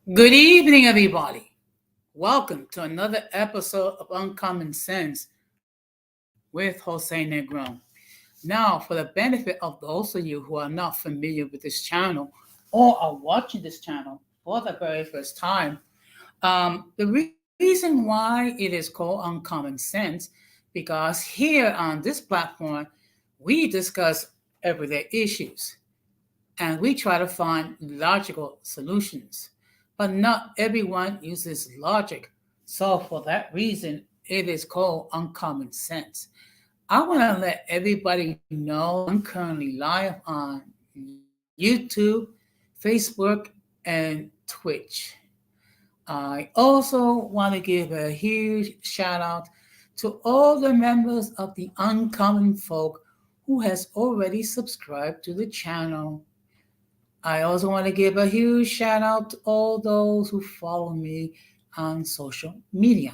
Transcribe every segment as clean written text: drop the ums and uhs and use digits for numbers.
Good evening, everybody. Welcome to another episode of Uncommon Sense with Jose Negron. Now, for the benefit of those of you who are not familiar with this channel or are watching this channel for the very first time, the reason why it is called Uncommon Sense because here on this platform we discuss everyday issues and we try to find logical solutions. But not everyone uses logic. So, for that reason, it is called uncommon sense. I want to let everybody know that I'm currently live on YouTube, Facebook, and Twitch. I also want to give a huge shout out to all the members of the Uncommon Folk who has already subscribed to the channel. I also want to give a huge shout out to all those who follow me on social media.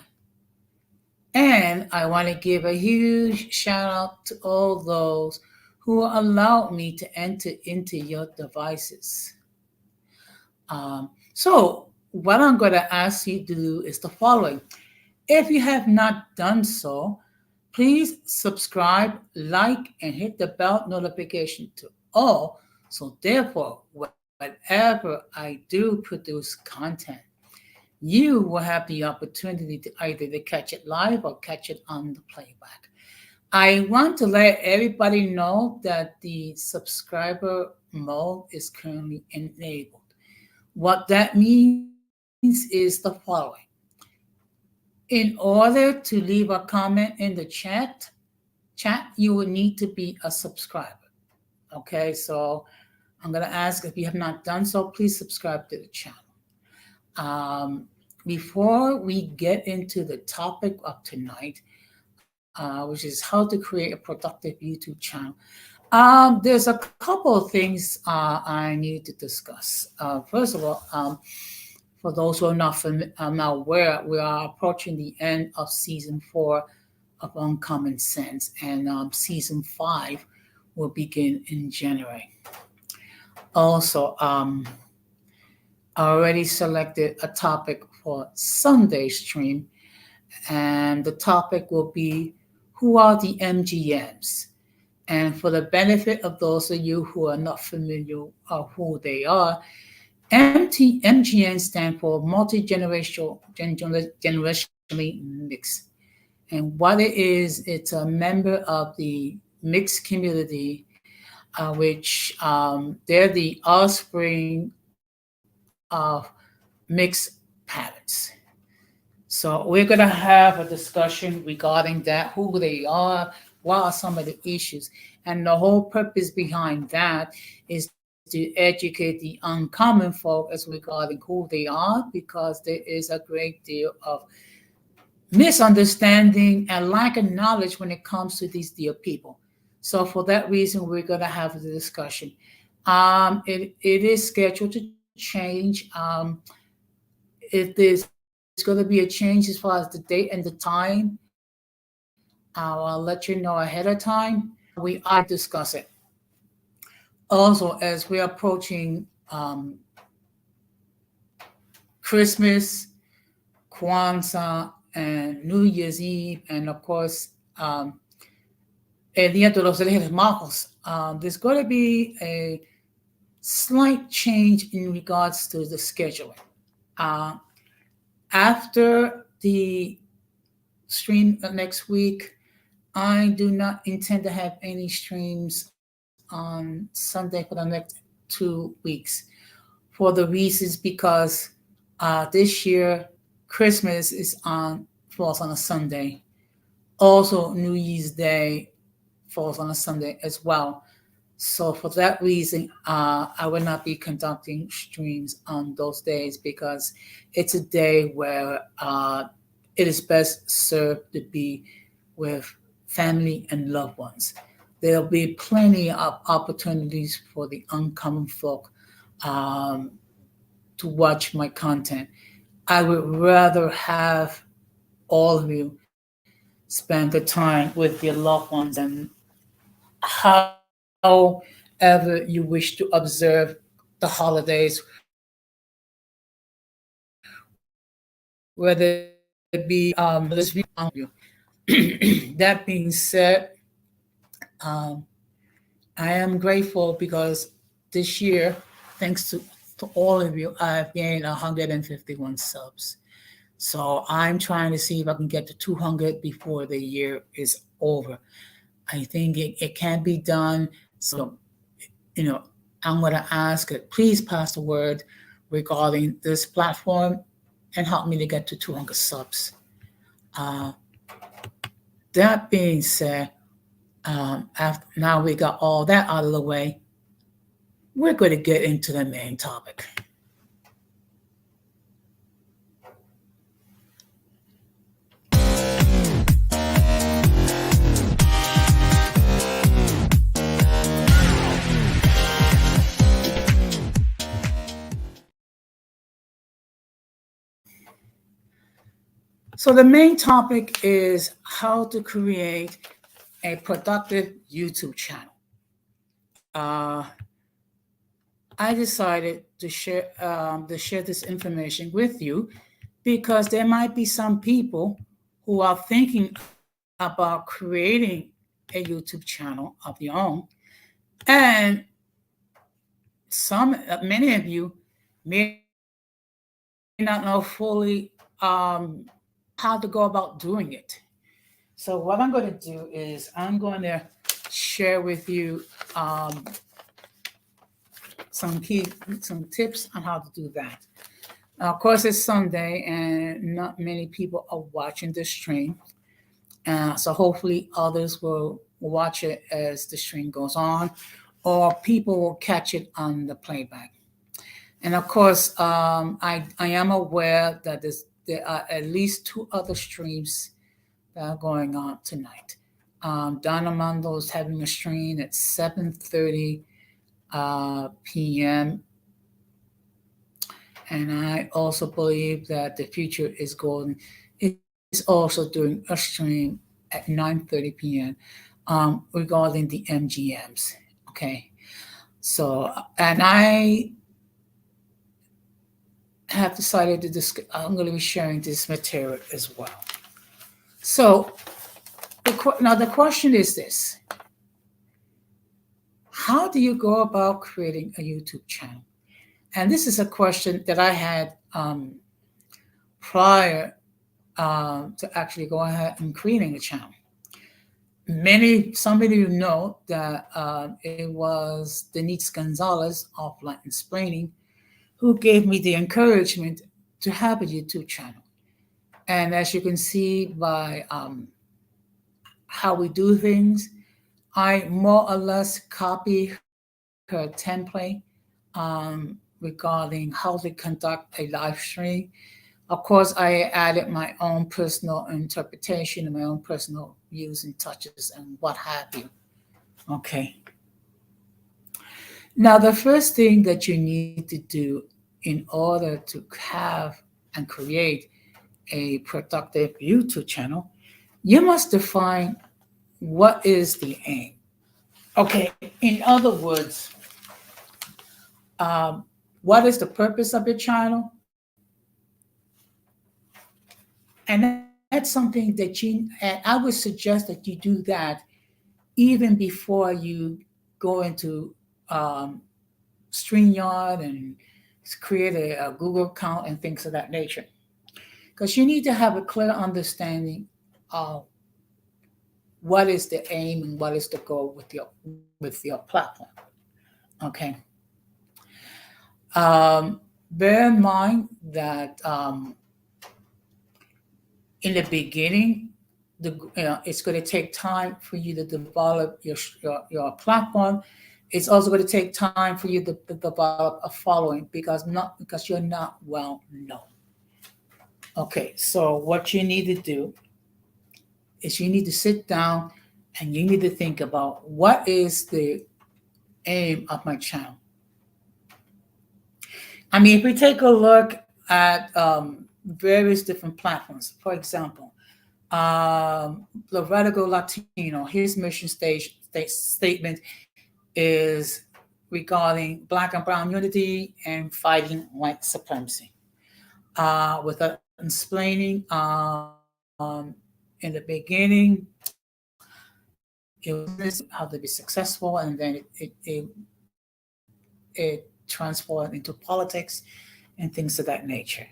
And I want to give a huge shout out to all those who allowed me to enter into your devices. So, what I'm going to ask you to do is the following. If you have not done so, please subscribe, like, and hit the bell notification to all. So, therefore, whatever I do produce content, you will have the opportunity to either to catch it live or catch it on the playback. I want to let everybody know that the subscriber mode is currently enabled. What that means is the following. In order to leave a comment in the chat, you will need to be a subscriber. Okay, so I'm going to ask if you have not done so, please subscribe to the channel. Um, Before we get into the topic of tonight, which is how to create a productive YouTube channel, there's a couple of things I need to discuss. First of all, for those who are not aware, we are approaching the end of season 4 of Uncommon Sense, and season 5 will begin in January. Also, I already selected a topic for Sunday stream, and the topic will be who are the MGMs? And for the benefit of those of you who are not familiar of who they are, MGN stand for generationally mixed. And what it is, it's a member of the mixed community, which they're the offspring of mixed parents. So we're going to have a discussion regarding that, who they are, what are some of the issues. And the whole purpose behind that is to educate the uncommon folk as regarding who they are, because there is a great deal of misunderstanding and lack of knowledge when it comes to these dear people. So for that reason, we're going to have the discussion. It is scheduled to change. If there's going to be a change as far as the date and the time, I'll let you know ahead of time. We are going to discuss it. Also, as we're approaching Christmas, Kwanzaa, and New Year's Eve, and of course, El Día de los Reyes Magos, there's going to be a slight change in regards to the scheduling. Uh, After the stream next week, I do not intend to have any streams on Sunday for the next 2 weeks for the reasons because this year Christmas is on falls on a Sunday. Also, New Year's Day falls on a Sunday as well. So for that reason, I will not be conducting streams on those days because it's a day where it is best served to be with family and loved ones. There'll be plenty of opportunities for the uncommon folk um, to watch my content. I would rather have all of you spend the time with your loved ones and however you wish to observe the holidays, whether it be this view. That being said, um, I am grateful because this year, thanks to all of you, I've gained 151 subs. So I'm trying to see if I can get to 200 before the year is over. I think it can be done. So, you know, I'm going to ask it, please pass the word regarding this platform and help me to get to 200 subs. Uh, that being said, after now we got all that out of the way, we're going to get into the main topic. So the main topic is how to create a productive YouTube channel. I decided to share this information with you because there might be some people who are thinking about creating a YouTube channel of their own, and many of you may not know fully how to go about doing it. So what I'm going to do is I'm going to share with you some tips on how to do that. Now, of course, it's Sunday and not many people are watching the stream. So hopefully others will watch it as the stream goes on, or people will catch it on the playback. And of course, I am aware that there are at least 2 other streams that are going on tonight. Don Armando is having a stream at 7:30 p.m. And I also believe that the future is golden is also doing a stream at 9:30 p.m. Regarding the MGMs. Okay, so and I have decided to I'm going to be sharing this material as well. So now the question is this: how do you go about creating a YouTube channel? And this is a question that I had prior to actually go ahead and creating a channel. Some of you know that it was Denise Gonzalez of Latin Splaining who gave me the encouragement to have a YouTube channel. And as you can see by how we do things, I more or less copy her template regarding how to conduct a live stream. Of course, I added my own personal interpretation and my own personal views and touches and what have you. Okay. Now, the first thing that you need to do in order to have and create a productive YouTube channel, you must define what is the aim. Okay, in other words, what is the purpose of your channel? And that's something that and I would suggest that you do that even before you go into StreamYard and create a Google account and things of that nature. Because you need to have a clear understanding of what is the aim and what is the goal with your platform. Okay. Bear in mind that in the beginning, it's going to take time for you to develop your platform. It's also going to take time for you to develop a following because you're not well known. Okay, so what you need to do is you need to sit down and you need to think about what is the aim of my channel. I mean, if we take a look at various different platforms, for example, Loretto Latino, his mission statement is regarding Black and Brown unity and fighting white supremacy. With explaining in the beginning it was how to be successful, and then it transformed into politics and things of that nature.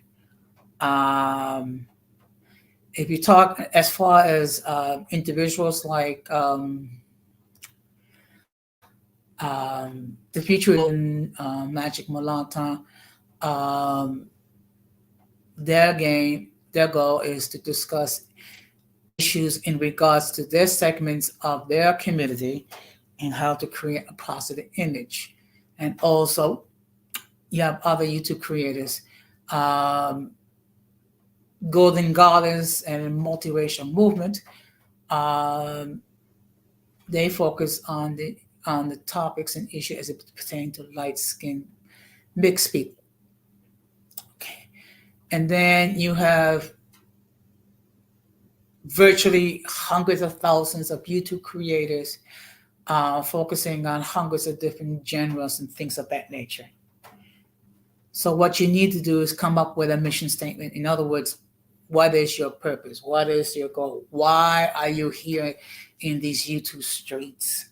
Um, if you talk as far as individuals like the future in Magic Mulata, um, their goal is to discuss issues in regards to their segments of their community and how to create a positive image. And also, you have other YouTube creators, um, Golden Goddess and Multiracial Movement. Um, they focus on the topics and issues as it pertains to light skin mixed people. Okay. And then you have virtually hundreds of thousands of YouTube creators focusing on hundreds of different genres and things of that nature. So what you need to do is come up with a mission statement. In other words, what is your purpose? What is your goal? Why are you here in these YouTube streets?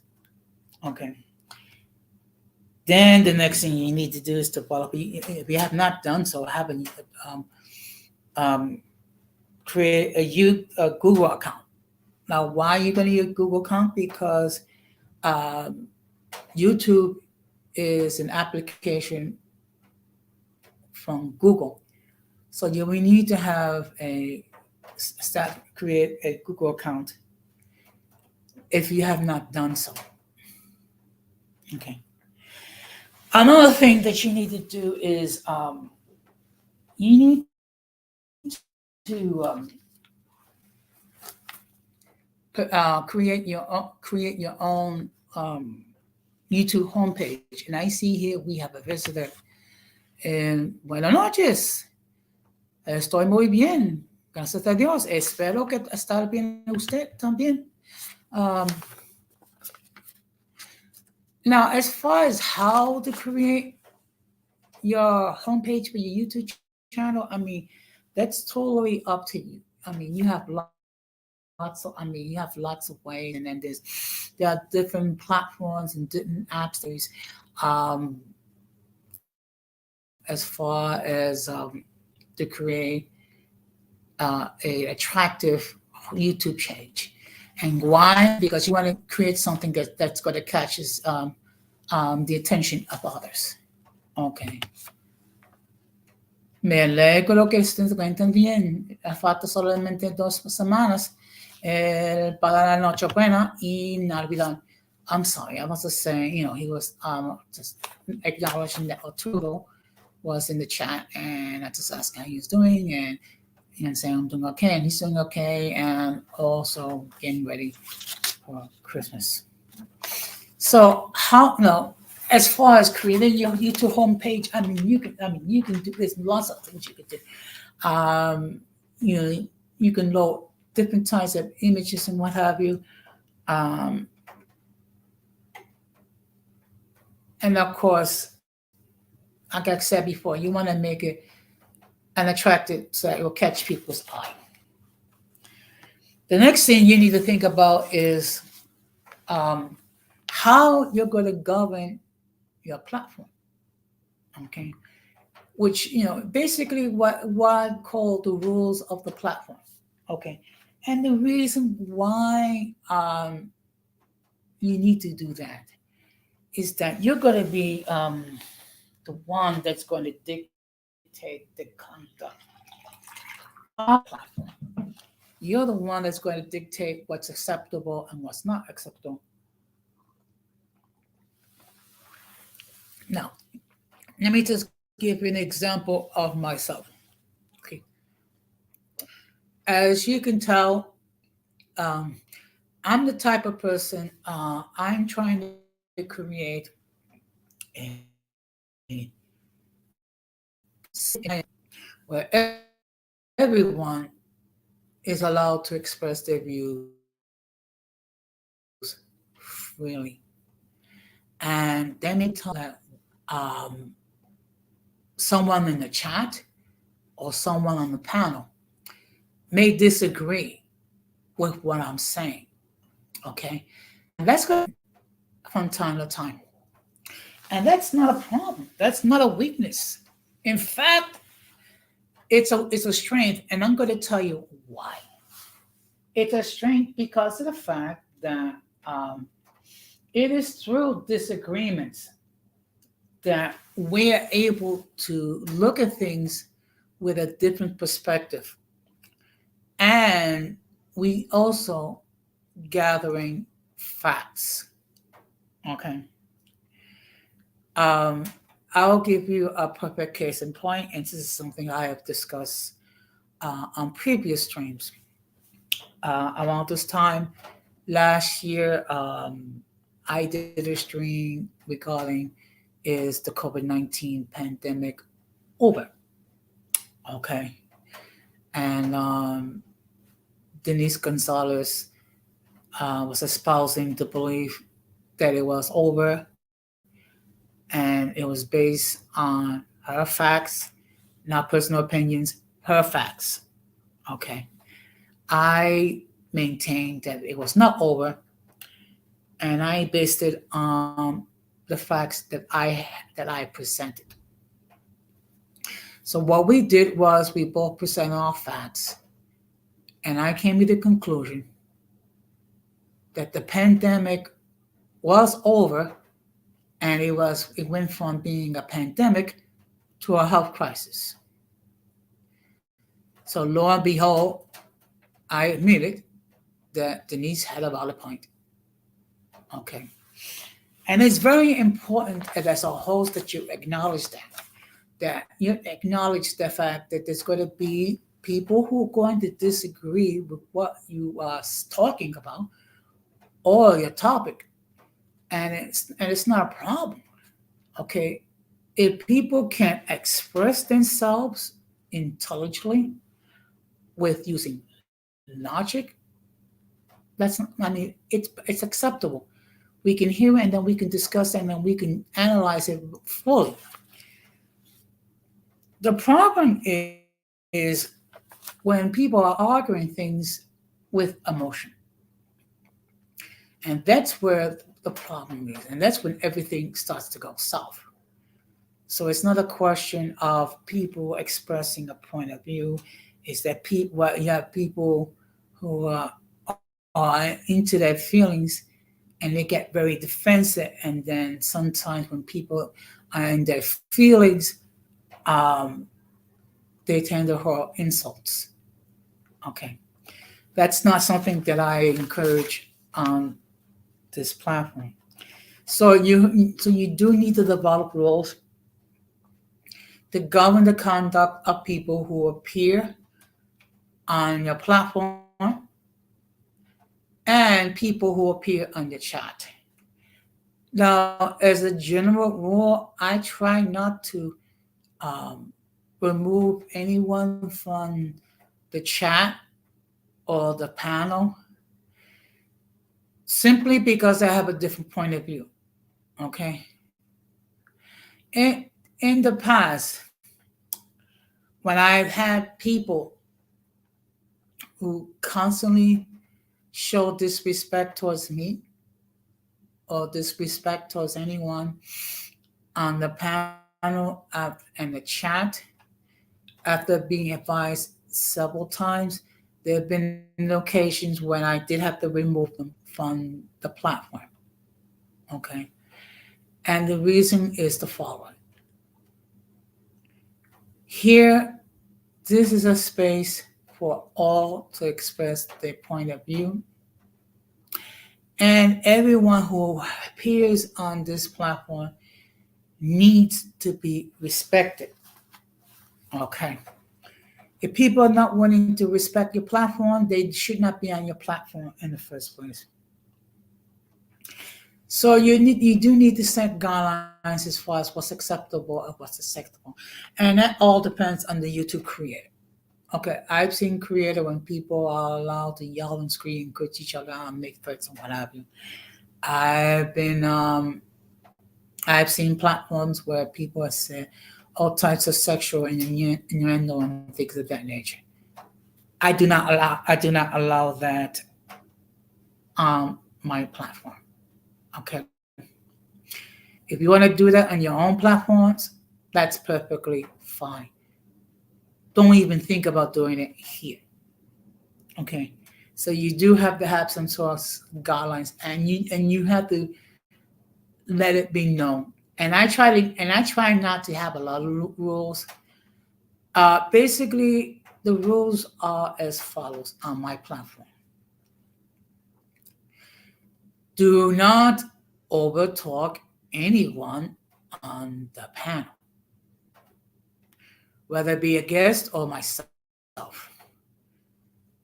Okay. Then the next thing you need to do is develop. If you have not done so, have um, um, create a Google account. Now, why are you going to use Google account? Because um, YouTube is an application from Google, so you will need to have create a Google account if you have not done so. Okay. Another thing that you need to do is you need to create your own YouTube homepage. And I see here we have a visitor. Buenas noches. Estoy muy bien. Gracias a Dios. Espero que estar bien usted también. Now, as far as how to create your homepage for your YouTube channel, I mean, that's totally up to you. I mean, you have you have lots of ways, and then there are different platforms and different apps. There's as far as to create a attractive YouTube page. And why? Because you want to create something that's going to catch the attention of others. Okay. Me alegro que se encuentren bien. Falta solamente 2 semanas para la Nochebuena y Navidad. I'm sorry, I was just saying, he was just acknowledging that Arturo was in the chat, and I just asked how he was doing, and saying I'm doing okay, and he's doing okay, and also getting ready for Christmas. So as far as creating your YouTube homepage, you can do this. Lots of things you can do. You can load different types of images and what have you. And of course, like I said before, you want to make it an attractive so that it will catch people's eye. The next thing you need to think about is how you're going to govern your platform. Okay, which basically what called the rules of the platform. Okay, and the reason why you need to do that is that you're going to be the one that's going to dictate the conduct of the platform. You're the one that's going to dictate what's acceptable and what's not acceptable. Now, let me just give you an example of myself. Okay. As you can tell, I'm the type of person, I'm trying to create a where everyone is allowed to express their views freely. And then they tell that someone in the chat or someone on the panel may disagree with what I'm saying. Okay? And that's good from time to time. And that's not a problem. That's not a weakness. In fact, it's a strength, and I'm going to tell you why. It's a strength because of the fact that it is through disagreements that we're able to look at things with a different perspective. And we also gathering facts. Okay. I'll give you a perfect case in point, and this is something I have discussed on previous streams. Around this time last year, I did a stream regarding is the COVID-19 pandemic over? Okay. And Denise Gonzalez was espousing the belief that it was over, and it was based on her facts, not personal opinions, her facts. Okay. I maintained that it was not over, and I based it on the facts that I presented. So what we did was we both presented our facts, and I came to the conclusion that the pandemic was over, and it went from being a pandemic to a health crisis. So lo and behold, I admitted that Denise had a valid point. Okay. And it's very important that as a host that you acknowledge that you acknowledge the fact that there's going to be people who are going to disagree with what you are talking about or your topic. And it's not a problem. Okay. If people can express themselves intelligently with using logic, it's acceptable. We can hear it, and then we can discuss it, and then we can analyze it fully. The problem is when people are arguing things with emotion. And that's where the problem is. And that's when everything starts to go south. So it's not a question of people expressing a point of view. It's that you have people who are into their feelings, and they get very defensive. And then sometimes when people are in their feelings, they tend to hurl insults. Okay. That's not something that I encourage on this platform. So you do need to develop rules to govern the conduct of people who appear on your platform and people who appear on your chat. Now, as a general rule, I try not to remove anyone from the chat or the panel simply because I have a different point of view. Okay. In the past, when I've had people who constantly show disrespect towards me or disrespect towards anyone on the panel and the chat, after being advised several times, there have been occasions when I did have to remove them from the platform. Okay. And the reason is the following. Here, this is a space for all to express their point of view. And everyone who appears on this platform needs to be respected. Okay. If people are not willing to respect your platform, they should not be on your platform in the first place. So you do need to set guidelines as far as what's acceptable and what's acceptable. And that all depends on the YouTube creator. Okay, I've seen creator when people are allowed to yell and scream, encourage each other, and make threats and what have you. I've seen platforms where people have said, all types of sexual innuendo and things of that nature. I do not allow that on my platform. Okay. If you want to do that on your own platforms, that's perfectly fine. Don't even think about doing it here. Okay. So you do have to have some sort of guidelines, and you have to let it be known. And I try not to have a lot of rules. Basically, the rules are as follows on my platform. Do not overtalk anyone on the panel, whether it be a guest or myself.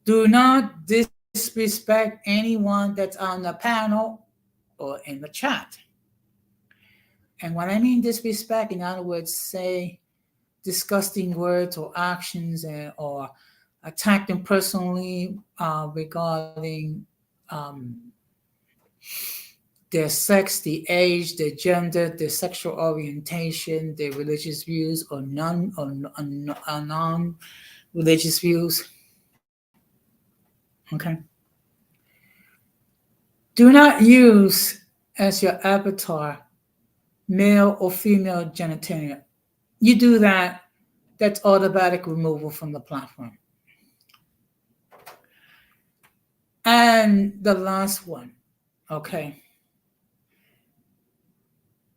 Do not disrespect anyone that's on the panel or in the chat. And when I mean disrespect, in other words, say disgusting words or actions, or attack them personally regarding their sex, the age, their gender, their sexual orientation, their religious views, or non-religious views. Okay. Do not use as your avatar male or female genitalia. You do that, that's automatic removal from the platform. And the last one, okay.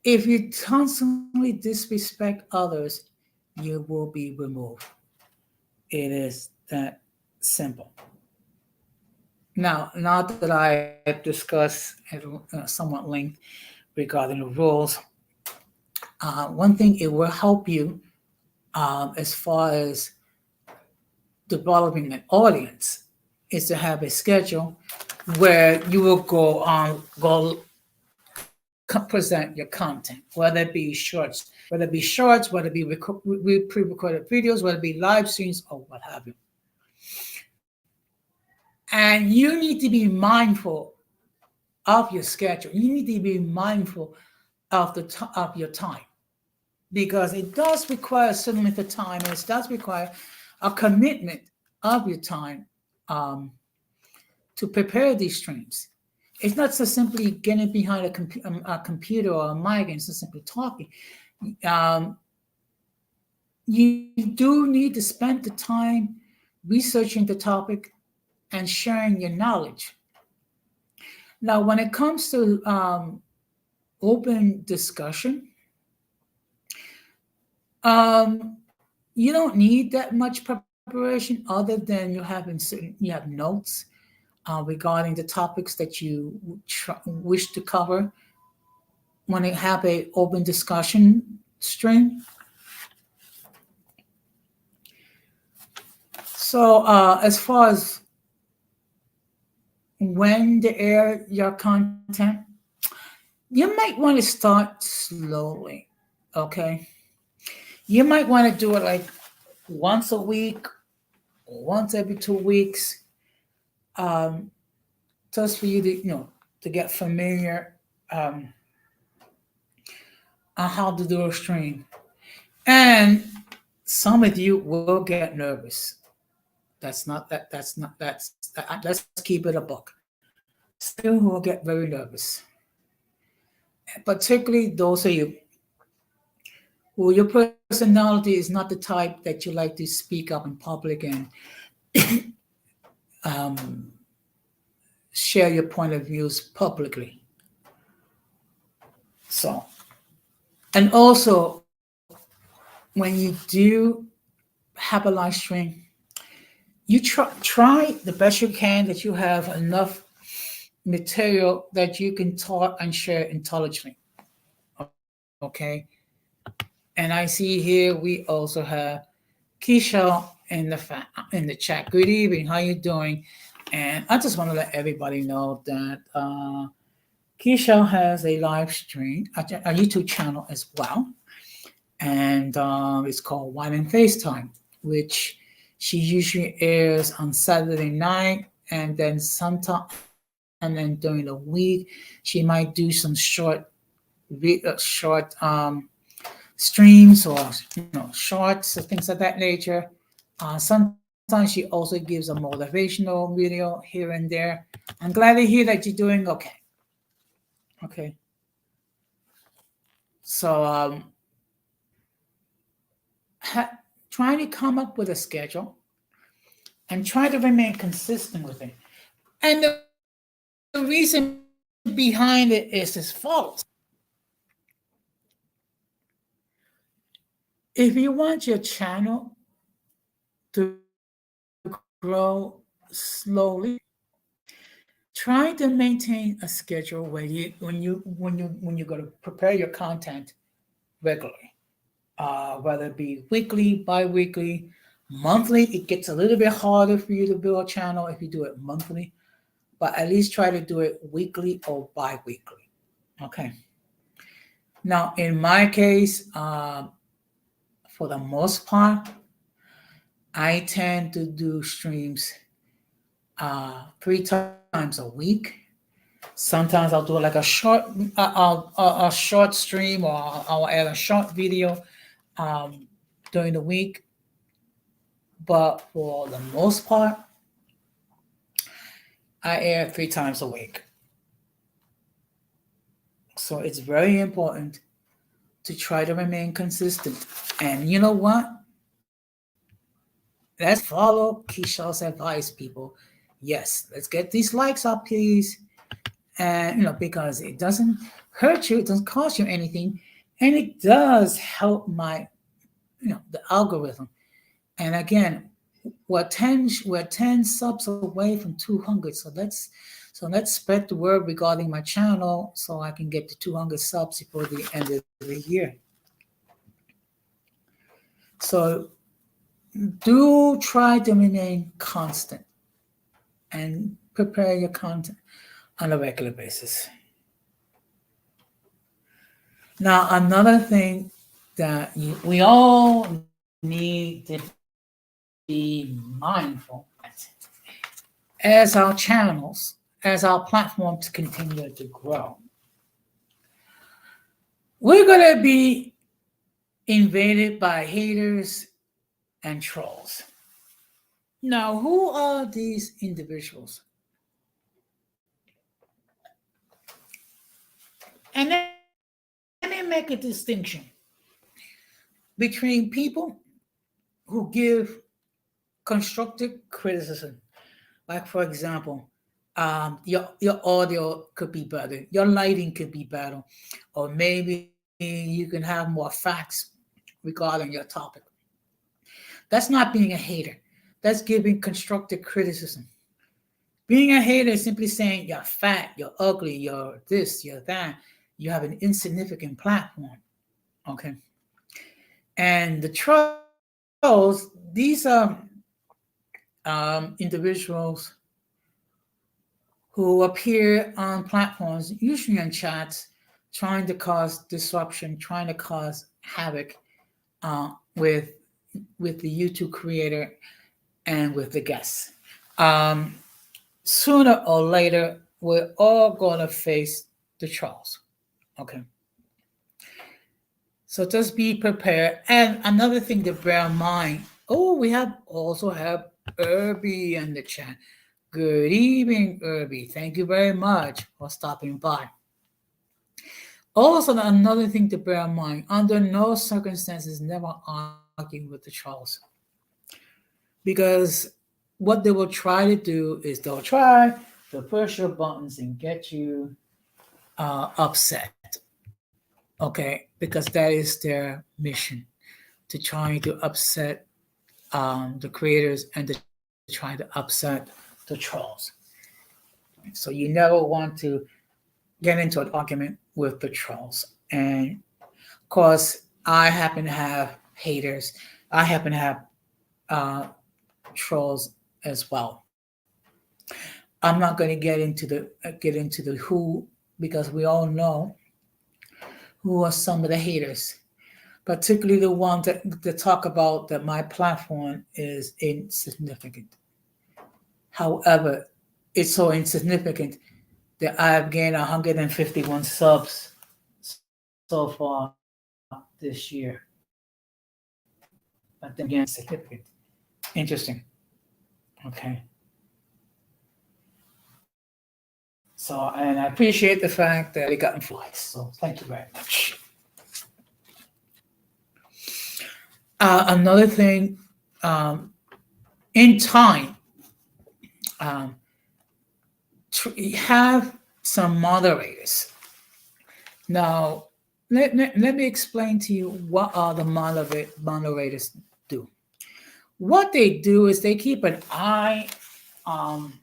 If you constantly disrespect others, you will be removed. It is that simple. Now that I have discussed at somewhat length regarding the rules, one thing it will help you as far as developing an audience is to have a schedule where you will go present your content, whether it be shorts, whether it be pre-recorded videos, whether it be live streams, or what have you. And you need to be mindful of your schedule. You need to be mindful of your time, because it does require a certain length of time, and it does require a commitment of your time to prepare these streams. It's not so simply getting behind a computer or a mic and so simply talking. You do need to spend the time researching the topic and sharing your knowledge. Now, when it comes to open discussion, you don't need that much preparation other than you have notes regarding the topics that you wish to cover when they have a open discussion stream. So as far as when to air your content, you might want to start slowly, okay? You might want to do it like once a week or once every 2 weeks, just for you to get familiar on how to do a stream. And some of you will get nervous. Let's keep it a buck. Still will get very nervous. Particularly those of you who your personality is not the type that you like to speak up in public and share your point of views publicly. So, and also when you do have a live stream, you try the best you can that you have enough material that you can talk and share intelligently. Okay. And I see here we also have Keisha in the chat. Good evening. How you doing? And I just want to let everybody know that Keisha has a live stream, a YouTube channel as well. And it's called Wine and FaceTime, which she usually airs on Saturday night, and then during the week she might do some short streams or shorts or things of that nature. Sometimes she also gives a motivational video here and there. I'm glad to hear that you're doing okay. Okay. So trying to come up with a schedule and try to remain consistent with it. And the reason behind it is as follows. If you want your channel to grow slowly, try to maintain a schedule where when you're going to prepare your content regularly, whether it be weekly, bi-weekly, monthly. It gets a little bit harder for you to build a channel if you do it monthly, but at least try to do it weekly or bi-weekly. Okay. Now, in my case, for the most part, I tend to do streams 3 times a week. Sometimes I'll do like a short stream, or I'll add a short video during the week. But for the most part, I air 3 times a week. So it's very important to try to remain consistent. And you know what? Let's follow Keisha's advice, people. Yes, let's get these likes up, please. And because it doesn't hurt you, it doesn't cost you anything, and it does help my the algorithm. And again, we're 10 subs away from 200. So let's spread the word regarding my channel so I can get to 200 subs before the end of the year. So do try to remain constant and prepare your content on a regular basis. Now, another thing that we all need to be mindful as our channels, as our platforms continue to grow, we're going to be invaded by haters and trolls. Now, who are these individuals? And let me make a distinction between people who give constructive criticism. Like, for example, your audio could be better, your lighting could be better, or maybe you can have more facts regarding your topic. That's not being a hater. That's giving constructive criticism. Being a hater is simply saying you're fat, you're ugly, you're this, you're that. You have an insignificant platform. Okay. And the trolls, these are individuals who appear on platforms, usually on chats, trying to cause disruption, trying to cause havoc with the YouTube creator and with the guests. Sooner or later, we're all going to face the trolls. Okay. So just be prepared. And another thing to bear in mind. Oh, we also have Irby in the chat. Good evening, Irby. Thank you very much for stopping by. Also, another thing to bear in mind. Under no circumstances, never argue with the trolls. Because what they will try to do is they'll try to push your buttons and get you upset. Okay, because that is their mission, to try to upset the creators and to try to upset the trolls. So you never want to get into an argument with the trolls. And of course, I happen to have haters. I happen to have trolls as well. I'm not going to get into the who, because we all know who are some of the haters, particularly the ones that talk about that my platform is insignificant. However, it's so insignificant that I have gained 151 subs so far this year. But then again, certificate. Interesting. Okay. So, and I appreciate the fact that it got influenced. So, thank you very much. Another thing, in time, have some moderators. Now, let me explain to you what are the moderators do. What they do is they keep an eye on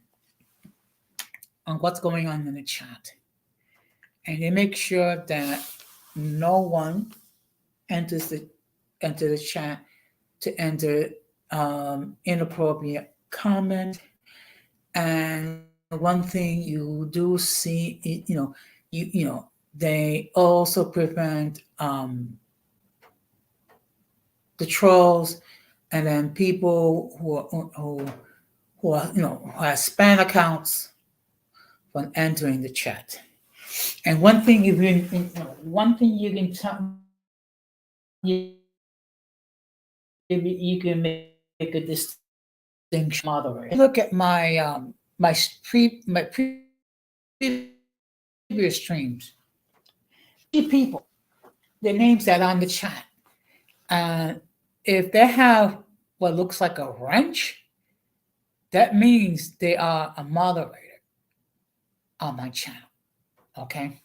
what's going on in the chat, and they make sure that no one enters the chat to enter inappropriate comment. And one thing you do see, they also prevent the trolls, and then people who have spam accounts from entering the chat. And one thing you can tell, you can make a distinction. Moderator. Look at my my previous streams. People, the names that are on the chat, and if they have what looks like a wrench, that means they are a moderator on my channel. Okay.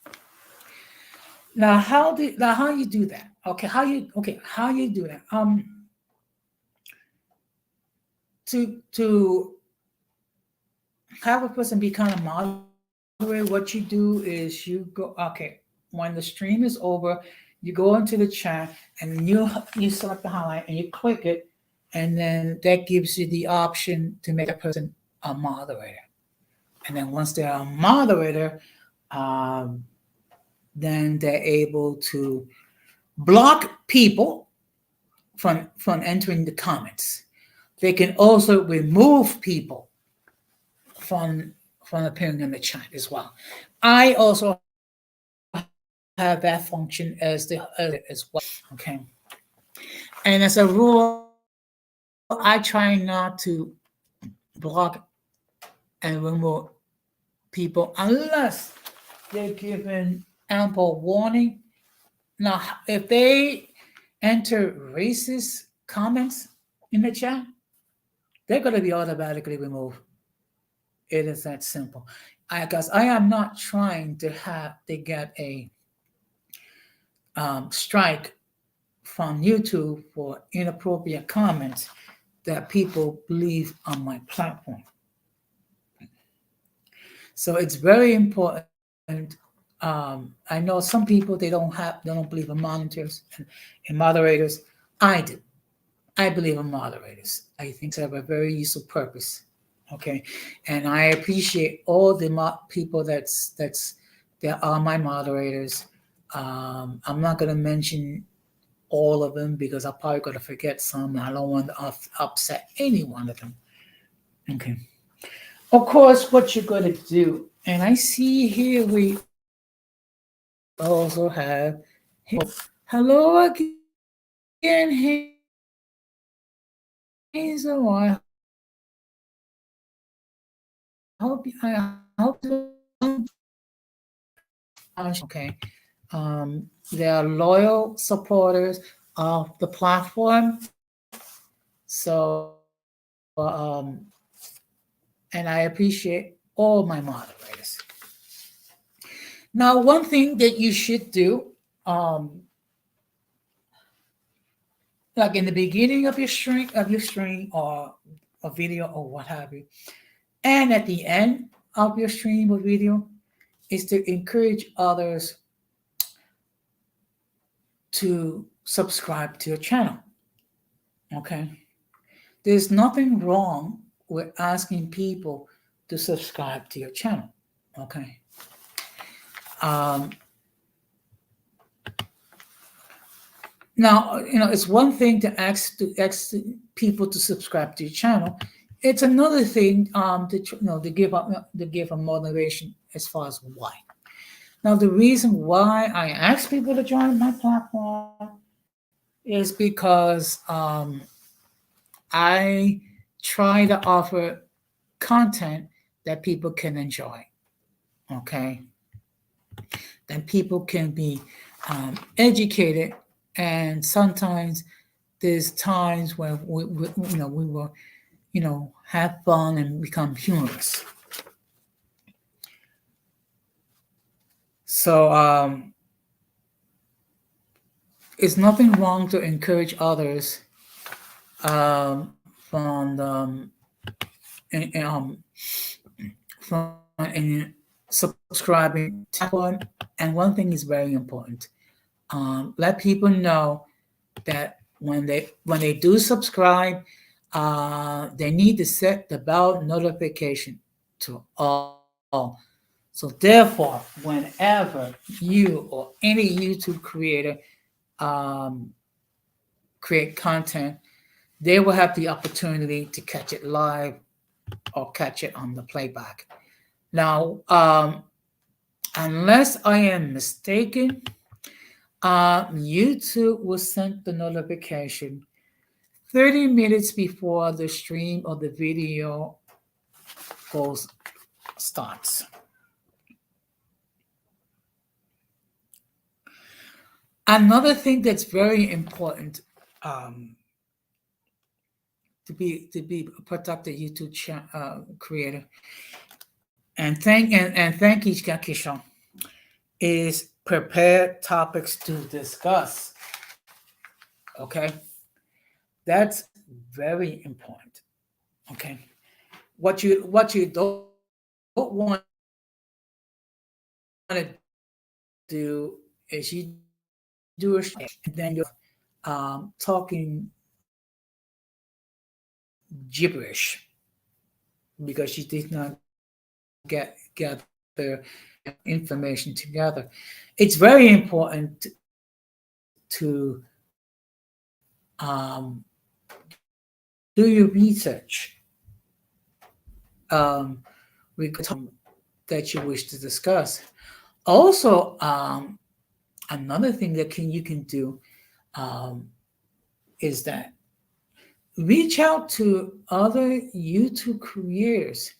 Now how you do that? How you do that? To have a person become a moderator, what you do is you go, when the stream is over, you go into the chat and you select the highlight and you click it, and then that gives you the option to make a person a moderator. And then once they're a moderator, then they're able to block people from entering the comments. They can also remove people from appearing in the chat as well. I also have that function as well. Okay. And as a rule, I try not to block and remove people unless they're given ample warning. Now, if they enter racist comments in the chat, they're going to be automatically removed. It is that simple. Because I am not trying to get a strike from YouTube for inappropriate comments that people leave on my platform. So it's very important. I know some people, they don't believe in monitors and moderators. I do. I believe in moderators. I think they have a very useful purpose. Okay, and I appreciate all the people that are my moderators. I'm not going to mention all of them because I'm probably going to forget some. I don't want to upset any one of them. Okay. Of course, what you're going to do, and I see here we also have hello again, Hazel. I hope okay. They are loyal supporters of the platform. So, and I appreciate all my moderators. Now, one thing that you should do, like in the beginning of your stream or a video or what have you, and at the end of your stream or video, is to encourage others to subscribe to your channel. Okay. There's nothing wrong with asking people to subscribe to your channel. Okay. Now, it's one thing to ask people to subscribe to your channel. It's another thing to give a motivation as far as why. Now, the reason why I ask people to join my platform is because I try to offer content that people can enjoy. Okay, that people can be educated, and sometimes there's times where we will have fun and become humorous. So it's nothing wrong to encourage others from in, in subscribing to one. And one thing is very important: let people know that when they do subscribe, they need to set the bell notification to all. So therefore, whenever you or any YouTube creator um, create content, they will have the opportunity to catch it live or catch it on the playback. Now, unless I am mistaken, YouTube will send the notification 30 minutes before the stream or the video goes starts. Another thing that's very important to be a productive YouTube creator, and thank you, Kishon, is prepare topics to discuss. Okay, that's very important. Okay, what you don't want to do is you do a show and then you're talking gibberish because you did not gather information together. It's very important to do your research regarding that you wish to discuss. Also, another thing that you can do is that reach out to other YouTube creators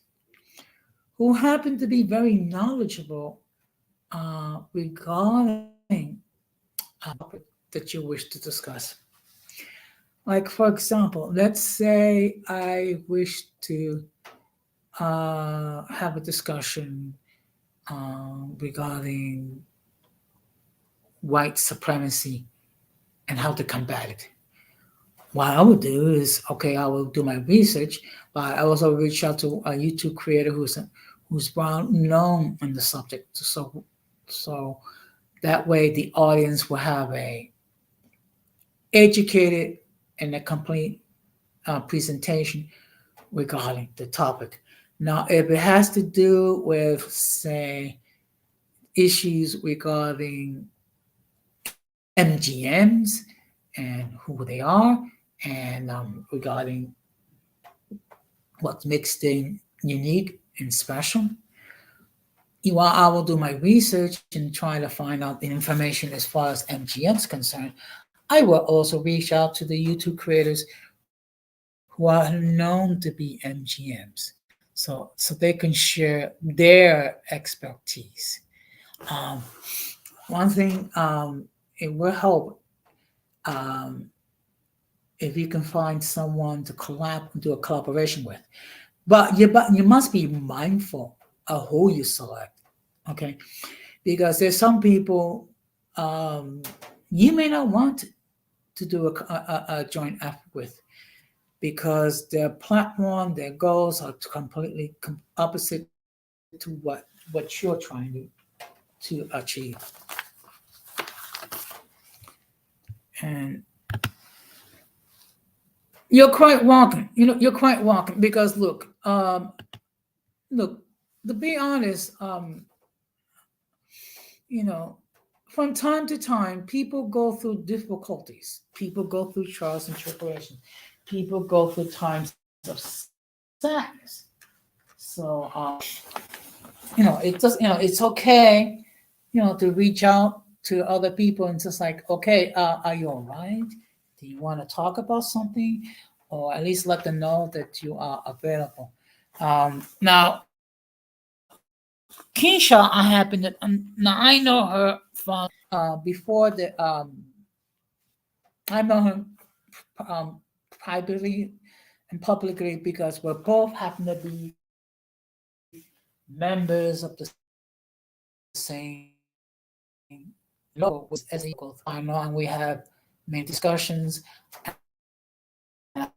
who happen to be very knowledgeable regarding that you wish to discuss. Like, for example, let's say I wish to have a discussion regarding white supremacy and how to combat it. What I would do is, okay, I will do my research, but I also reach out to a YouTube creator who's well known on the subject. So that way the audience will have a educated and a complete presentation regarding the topic. Now, if it has to do with, say, issues regarding MGMs and who they are, and regarding what makes them unique and special, while I will do my research and try to find out the information as far as MGM is concerned, I will also reach out to the YouTube creators who are known to be MGMs, so they can share their expertise. Um, One thing, it will help if you can find someone to do a collaboration with. But you must be mindful of who you select, okay? Because there's some people you may not want to do a joint effort with because their platform, their goals are completely opposite to what you're trying to achieve. And you're quite welcome. You're quite welcome because look, to be honest, you know, from time to time, people go through difficulties. People go through trials and tribulations. People go through times of sadness. So, it's just, it's okay to reach out to other people and just like, okay, are you all right? Do you want to talk about something? Or at least let them know that you are available. Now, Keisha, I happen to, now I know her from before I know her um, privately and publicly because we both happen to be members of the same local, which is SAE Local 3. I know, and we have many discussions, and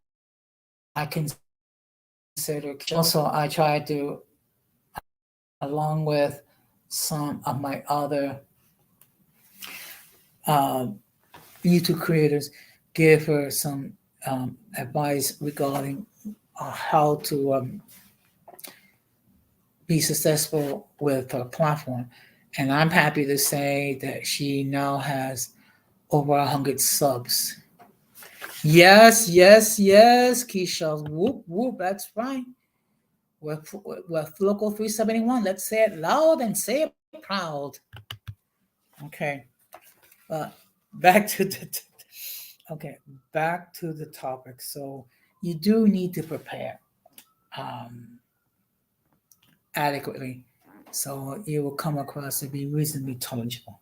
I consider also I try to, along with some of my other uh, YouTube creators, give her some advice regarding how to be successful with her platform. And I'm happy to say that she now has over 100 subs. Yes, yes, yes, Keisha. Whoop, whoop, that's right. With Local 371. Let's say it loud and say it proud. Okay. Uh, back to the okay, back to the topic. So you do need to prepare um, adequately, so you will come across to be reasonably knowledgeable.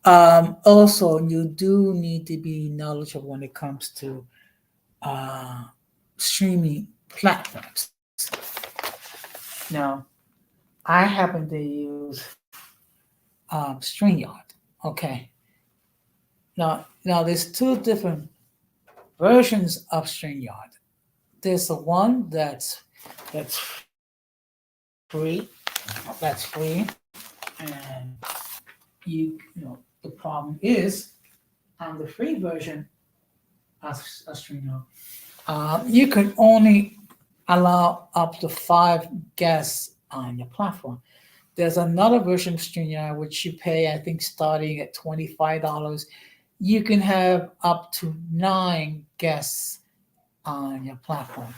Also, you do need to be knowledgeable when it comes to uh, streaming platforms. Now, I happen to use StreamYard. Okay. Now there's two different versions of StreamYard. There's the one that's free, and the problem is on the free version of StreamYard, you can only allow up to 5 guests on your platform. There's another version of StreamYard which you pay, I think, starting at $25. You can have up to 9 guests on your platform.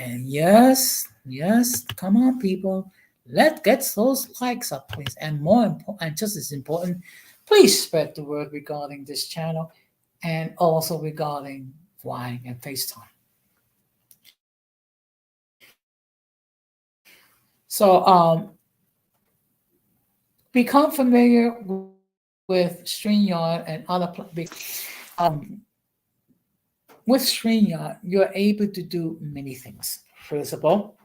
And yes, yes, come on, people. Let's get those likes up, please. And more important, and just as important, please spread the word regarding this channel and also regarding flying and FaceTime. So, become familiar with StreamYard and other with StreamYard, you're able to do many things. First of all,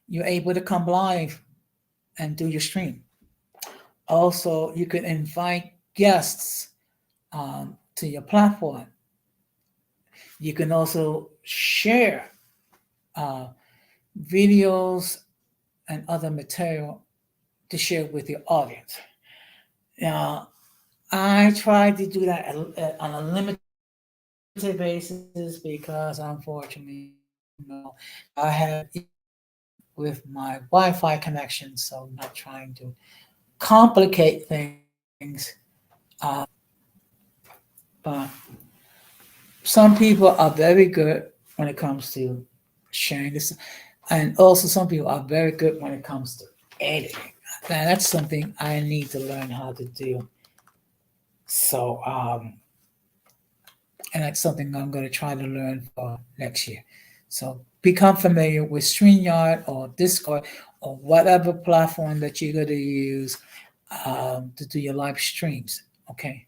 you're able to come live and do your stream. Also, you can invite guests to your platform. You can also share uh, videos and other material to share with your audience. Now, I try to do that on a limited basis because unfortunately, I have with my Wi-Fi connection, so I'm not trying to complicate things. Uh, but some people are very good when it comes to sharing this, and also some people are very good when it comes to editing. Now, that's something I need to learn how to do. So, and that's something I'm going to try to learn for next year. So become familiar with StreamYard or Discord or whatever platform that you're going to use to do your live streams. Okay.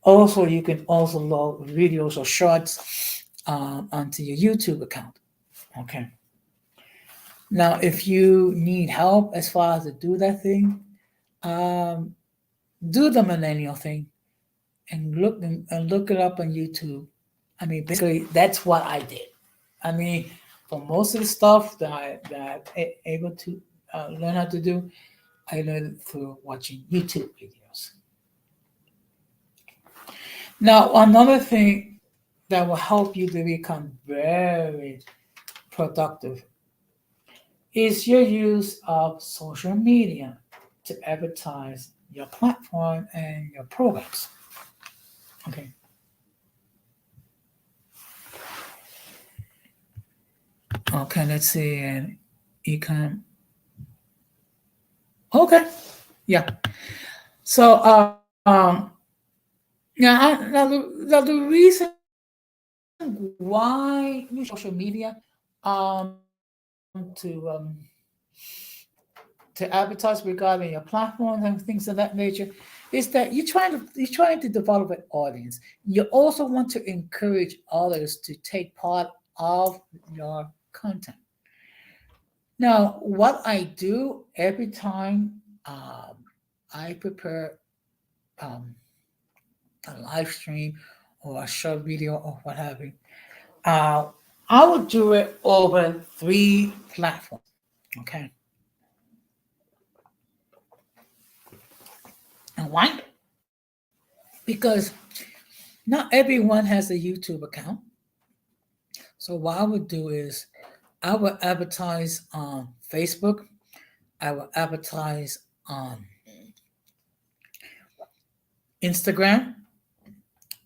Also, you can also load videos or shorts onto your YouTube account. Okay. Now, if you need help as far as to do that thing, um, do the millennial thing and look it up on YouTube. I mean, basically, that's what I did. I mean, for most of the stuff that able to learn how to do, I learned it through watching YouTube videos. Now, another thing that will help you to become very productive is your use of social media to advertise your platform and your programs. Okay. Okay, let's see. And econ. Okay. Yeah. So, now the reason why you social media, to advertise regarding your platforms and things of that nature is that you're trying to develop an audience. You also want to encourage others to take part of your content. Now, what I do every time I prepare um, a live stream or a short video or what have you, uh, I will do it over three platforms. Okay, and why? Because not everyone has a YouTube account. So what I would do is I will advertise on Facebook. I will advertise on Instagram.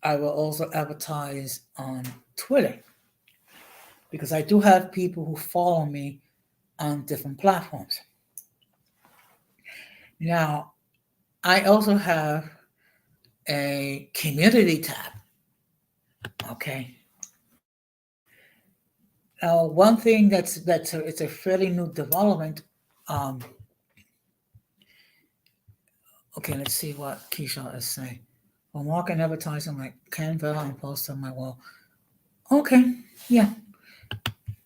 I will also advertise on Twitter because I do have people who follow me on different platforms. Now, I also have a community tab. Okay. Now, one thing it's a fairly new development. Um, okay, let's see what Keisha is saying. Well, market and advertising like Canva and post on my wall. Okay, yeah,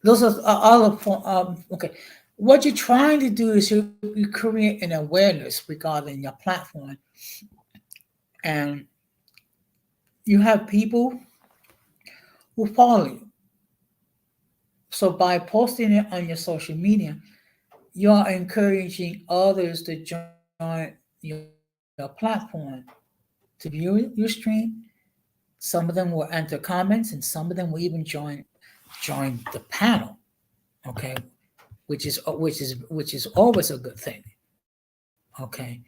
those are all of okay. What you're trying to do is you create an awareness regarding your platform, and you have people who follow you. So by posting it on your social media, you are encouraging others to join your platform to view your stream. Some of them will enter comments, and some of them will even join the panel. Okay, which is always a good thing. Okay,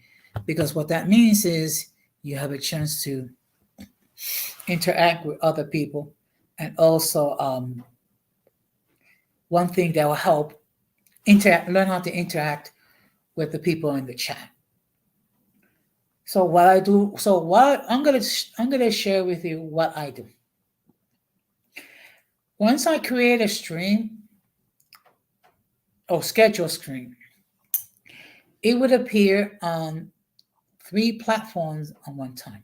because what that means is you have a chance to interact with other people, and also one thing that will help learn how to interact with the people in the chat. So what I do, so what I'm gonna share with you what I do. Once I create a stream or schedule stream, it would appear on three platforms on one time.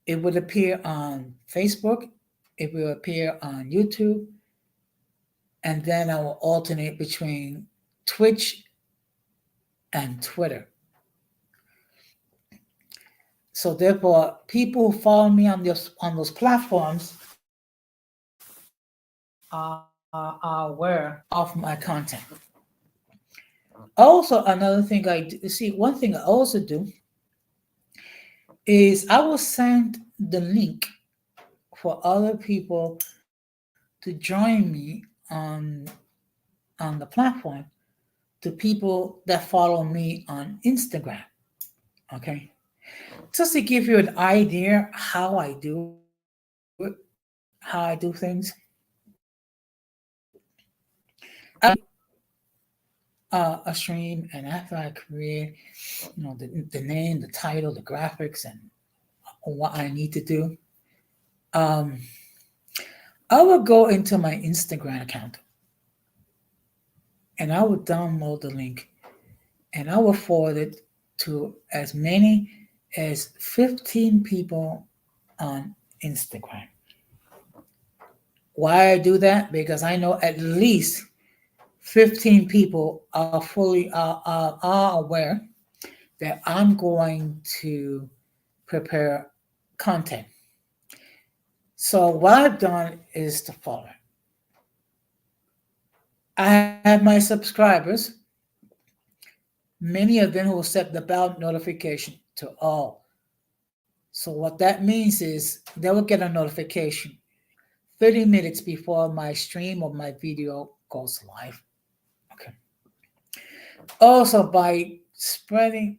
It would appear on Facebook, it will appear on YouTube, and then I will alternate between Twitch and Twitter. So therefore, people who follow me on those platforms are aware of my content. Also, another thing I do, see, one thing I also do is I will send the link for other people to join me on the platform to people that follow me on Instagram. Okay, just to give you an idea how I do it, how I do things. I a stream, and after I create, the name, the title, the graphics, and what I need to do, um, I will go into my Instagram account and I will download the link and I will forward it to as many as 15 people on Instagram. Why I do that? Because I know at least 15 people are aware that I'm going to prepare content. So what I've done is to follow. I have my subscribers, many of them who will set the bell notification to all. So what that means is they will get a notification 30 minutes before my stream or my video goes live. Okay. Also by sending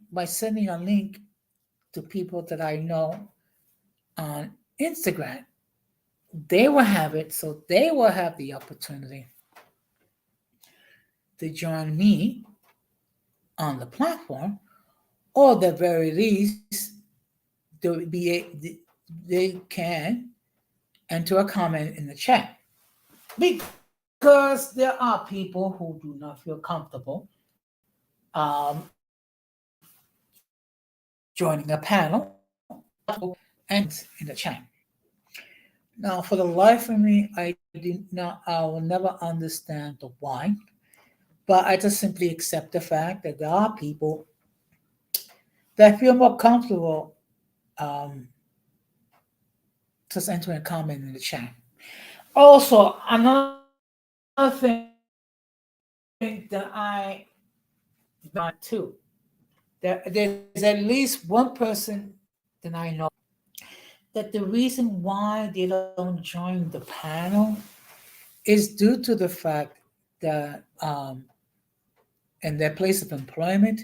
a link to people that I know on Instagram, they will have it, so they will have the opportunity to join me on the platform, or at the very least, they can enter a comment in the chat, because there are people who do not feel comfortable um, joining a panel and in the chat. Now, for the life of me, I will never understand the why, but I just simply accept the fact that there are people that feel more comfortable um, just entering a comment in the chat. Also, another thing that I got too, there's at least one person that I know that the reason why they don't join the panel is due to the fact that in their place of employment,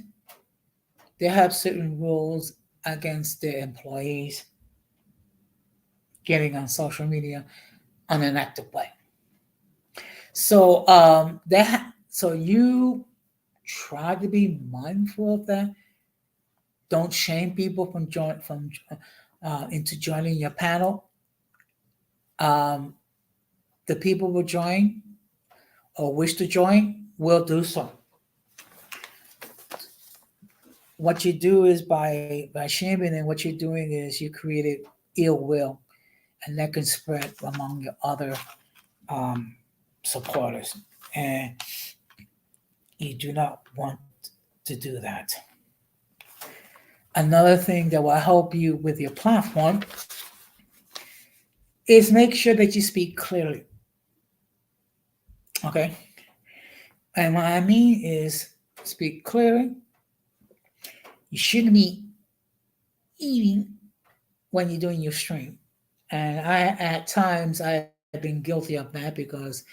they have certain rules against their employees getting on social media on an active way. So so you try to be mindful of that. Don't shame people into joining your panel. Um, the people will join or wish to join will do so. What you do is by shaming them, what you're doing is you created ill will, and that can spread among your other um, supporters, and you do not want to do that. Another thing that will help you with your platform is make sure that you speak clearly. Okay, and what I mean is speak clearly. You shouldn't be eating when you're doing your stream. And at times, I've been guilty of that because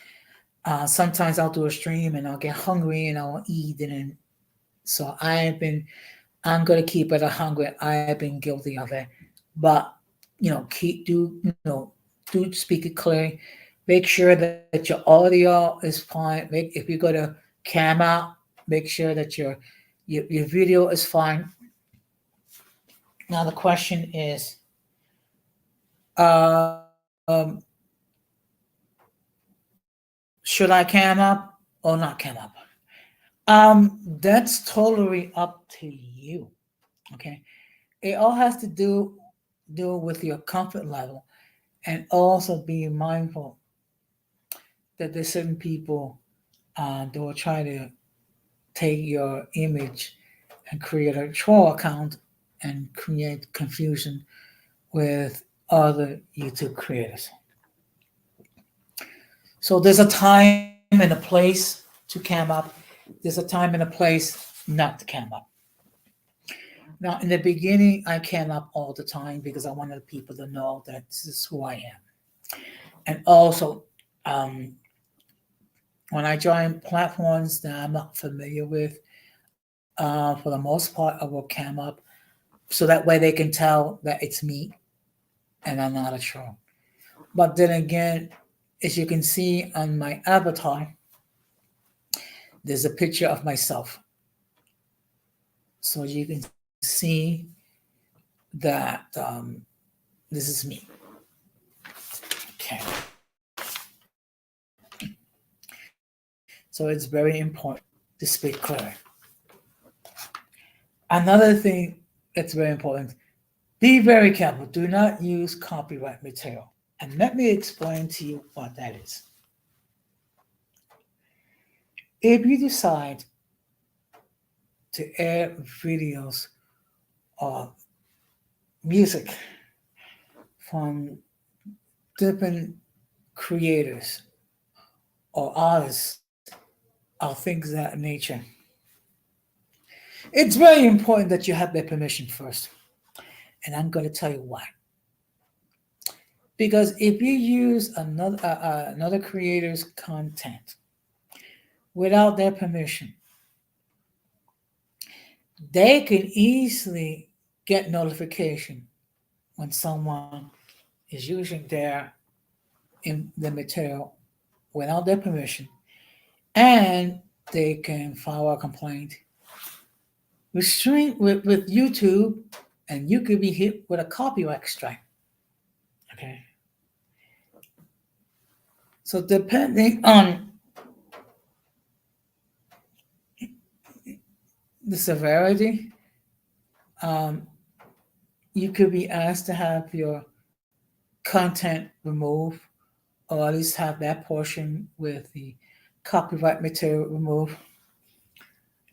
sometimes I'll do a stream and I'll get hungry and I'll eat. And so I'm going to keep it a hungry. I have been guilty of it. But, do speak it clearly. Make sure that your audio is fine. If you go to cam out, make sure that your video is fine. Now the question is, um, should I cam up or not cam up? That's totally up to you. Okay, it all has to do with your comfort level, and also be mindful that there's certain people that will try to take your image and create a troll account and create confusion with other YouTube creators. So there's a time and a place to cam up. There's a time and a place not to cam up. Now, in the beginning, I cam up all the time because I wanted people to know that this is who I am. And also, um, when I join platforms that I'm not familiar with, for the most part, I will cam up so that way they can tell that it's me and I'm not a troll. But then again, as you can see on my avatar, there's a picture of myself. So you can see that this is me. Okay. So it's very important to speak clear. Another thing that's very important, be very careful. Do not use copyright material. And let me explain to you what that is. If you decide to air videos or music from different creators or artists or things of that nature, it's very important that you have their permission first. And I'm going to tell you why. Because if you use another creator's content without their permission, they can easily get notification when someone is using in the material without their permission, and they can file a complaint with YouTube, and you could be hit with a copyright strike. Okay. So depending on the severity, um, you could be asked to have your content removed, or at least have that portion with the copyright material removed.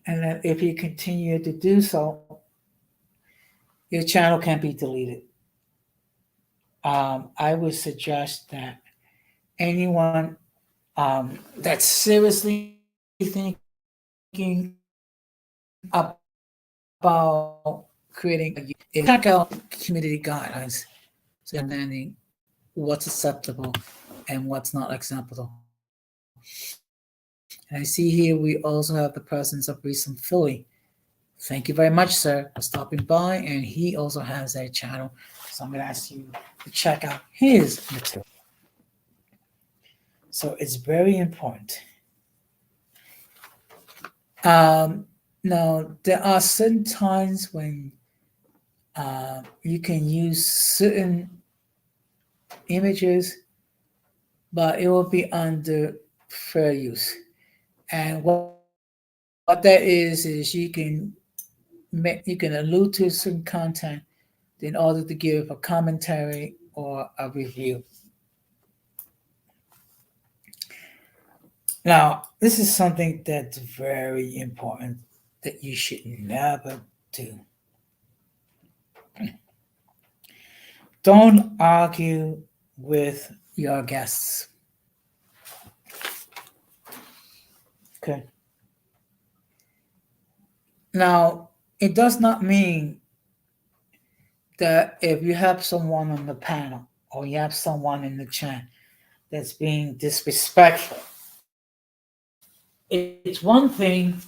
And then if you continue to do so, your channel can be deleted. I would suggest that anyone that's seriously thinking about creating a check out community guidelines so understanding what's acceptable and what's not acceptable. And I see here we also have the presence of Reason Philly. Thank you very much, sir, for stopping by. And he also has a channel. So I'm going to ask you to check out his material. So it's very important. Um, Now, there are certain times when you can use certain images, but it will be under fair use. And what that is you can allude to certain content in order to give a commentary or a review. Now, this is something that's very important that you should never do. Don't argue with your guests. Okay. Now, it does not mean that if you have someone on the panel or you have someone in the chat that's being disrespectful, it's one thing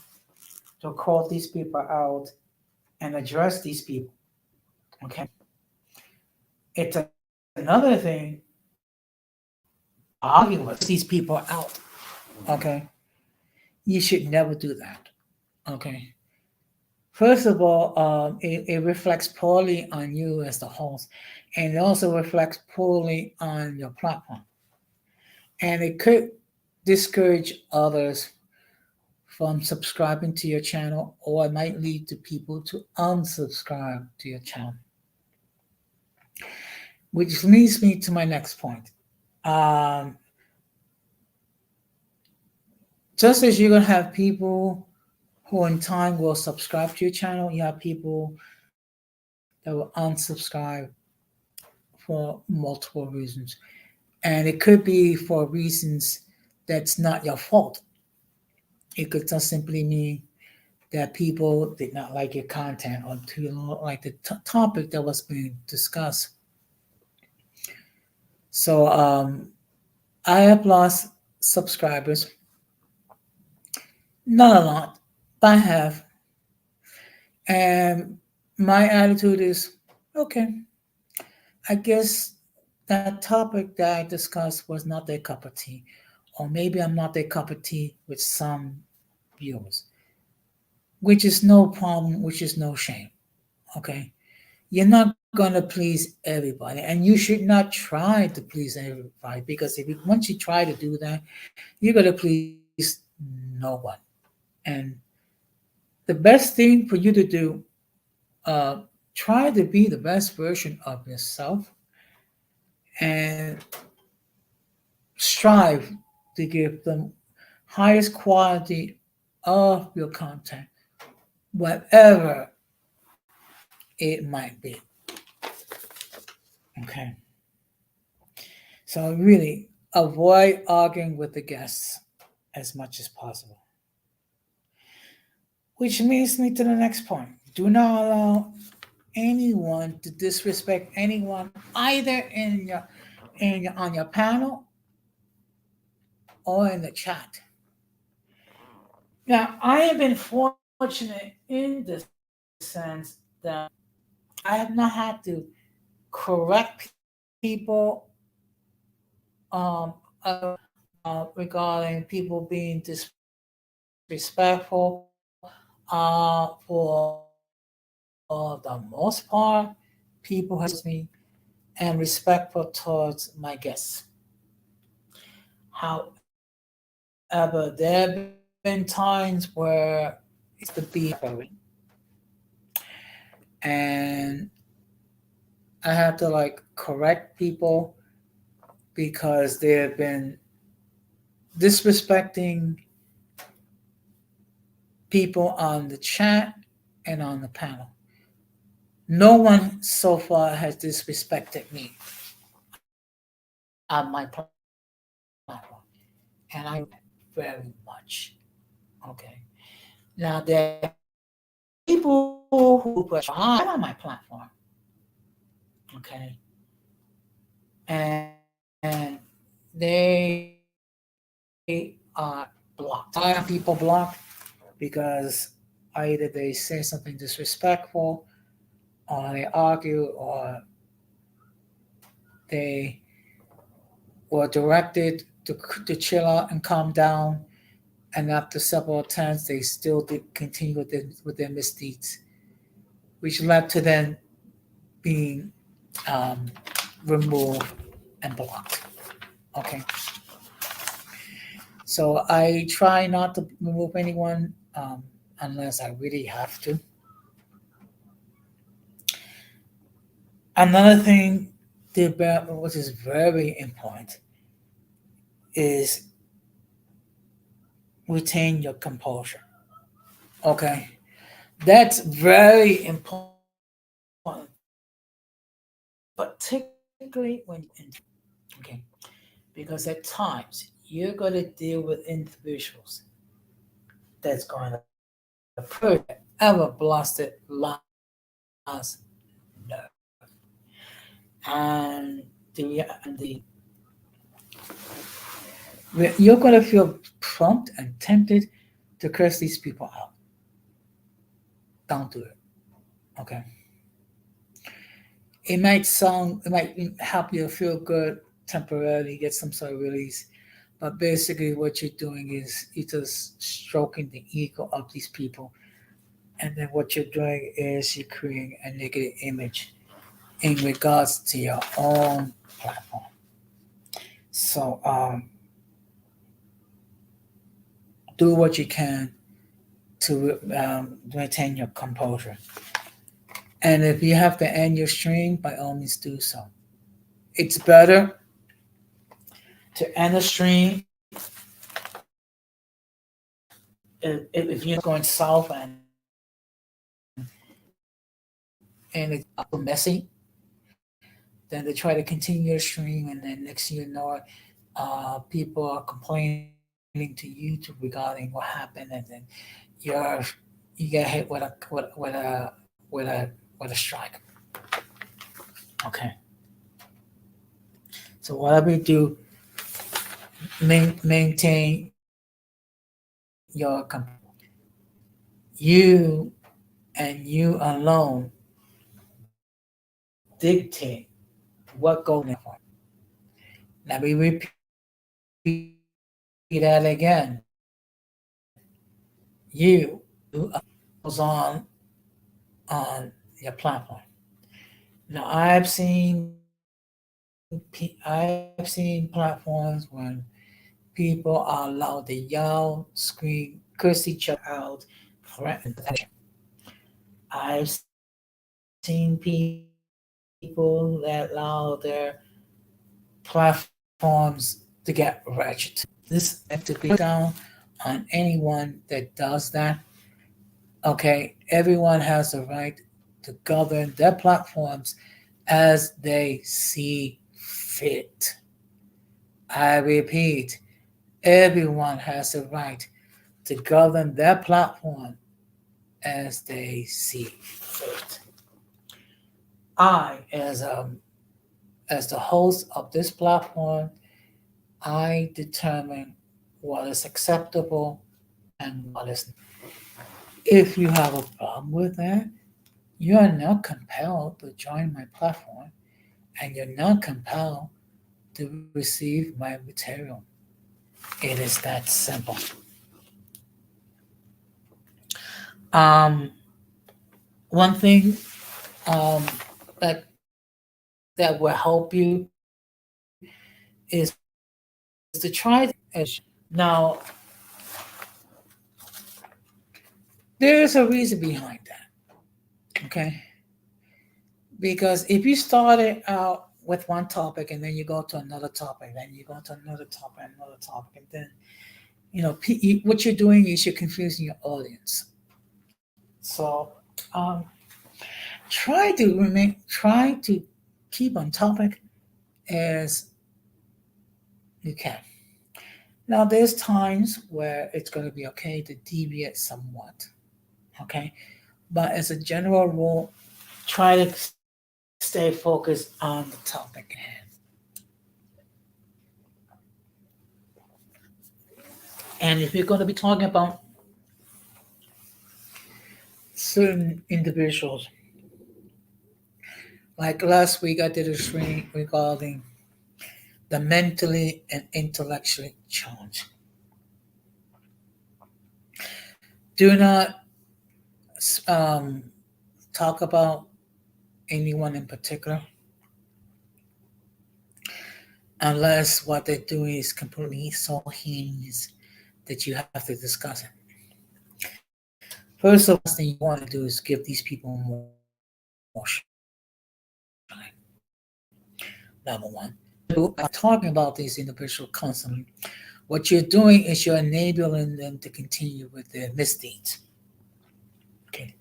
to call these people out and address these people. Okay. It's another thing argue with these people out. Okay. You should never do that. Okay. First of all, it reflects poorly on you as the host, and it also reflects poorly on your platform. And it could discourage others from subscribing to your channel, or it might lead to people to unsubscribe to your channel. Which leads me to my next point. Um, just as you're going to have people who in time will subscribe to your channel, you have people that will unsubscribe for multiple reasons. And it could be for reasons that's not your fault. It could just simply mean that people did not like your content or to like the topic that was being discussed. So I have lost subscribers, not a lot, but I have. And my attitude is okay. I guess that topic that I discussed was not their cup of tea, or maybe I'm not their cup of tea with some viewers, which is no problem, which is no shame. Okay, you're not gonna please everybody, and you should not try to please everybody because once you try to do that, you're gonna please no one. And the best thing for you to do, uh, try to be the best version of yourself and strive to give them highest quality of your content, whatever it might be. Okay. So really avoid arguing with the guests as much as possible. Which leads me to the next point. Do not allow anyone to disrespect anyone either on your panel or in the chat. Now, I have been fortunate in the sense that I have not had to correct people um, uh, regarding people being disrespectful. For the most part, people have me and respectful towards my guests. However, there have been times where it's to be and I have to like correct people because they have been disrespecting people on the chat and on the panel. No one so far has disrespected me on my platform, and I very much. Okay. Now there are people who put on my platform. Okay. And they are blocked. Why are people blocked? Because either they say something disrespectful, or they argue, or they were directed to chill out and calm down. And after several attempts, they still did continue with their misdeeds, which led to them being um, removed and blocked. Okay. So I try not to remove anyone unless I really have to. Another thing, which is very important, is retain your composure. Okay, that's very important, particularly when you okay, because at times you're going to deal with individuals that's going to push ever blasted last nerve, and you're going to feel prompt and tempted to curse these people out. Don't do it. Okay. It might help you feel good temporarily, get some sort of release. But basically, what you're doing is you're just stroking the ego of these people. And then what you're doing is you're creating a negative image in regards to your own platform. So do what you can to maintain your composure. And if you have to end your stream, by all means do so. It's better to end a stream if you're going south and it's messy, then they try to continue your stream, and then next thing you know it, people are complaining to YouTube regarding what happened, and then you're you get hit with a strike. Okay, so whatever you do, maintain your you and you alone dictate what goes in for. Let me repeat that again. You goes on your platform. Now I've seen platforms when people are allowed to yell, scream, curse each other out, threaten attention. I've seen people that allow their platforms to get ratchet. This to be down on anyone that does that. Okay, everyone has the right to govern their platforms as they see fit. I repeat, everyone has the right to govern their platform as they see fit. I, as the host of this platform, I determine what is acceptable and what is not. If you have a problem with that, you are not compelled to join my platform, and you're not compelled to receive my material. It is that simple. Um, One thing um, that that will help you is to try as now. There is a reason behind that. Okay, because if you started out with one topic and then you go to another topic, then you go to another topic, and then what you're doing is you're confusing your audience. So um, try to keep on topic as you can. Now, there's times where it's going to be okay to deviate somewhat, okay? But as a general rule, try to stay focused on the topic at hand. And if you're going to be talking about certain individuals, like last week I did a stream regarding the mentally and intellectually challenged. Do not um, talk about anyone in particular unless what they're doing is completely so heinous that you have to discuss it. First of all, the last thing you want to do is give these people more shine. Number one. Two, talking about these individuals constantly, what you're doing is you're enabling them to continue with their misdeeds. Okay.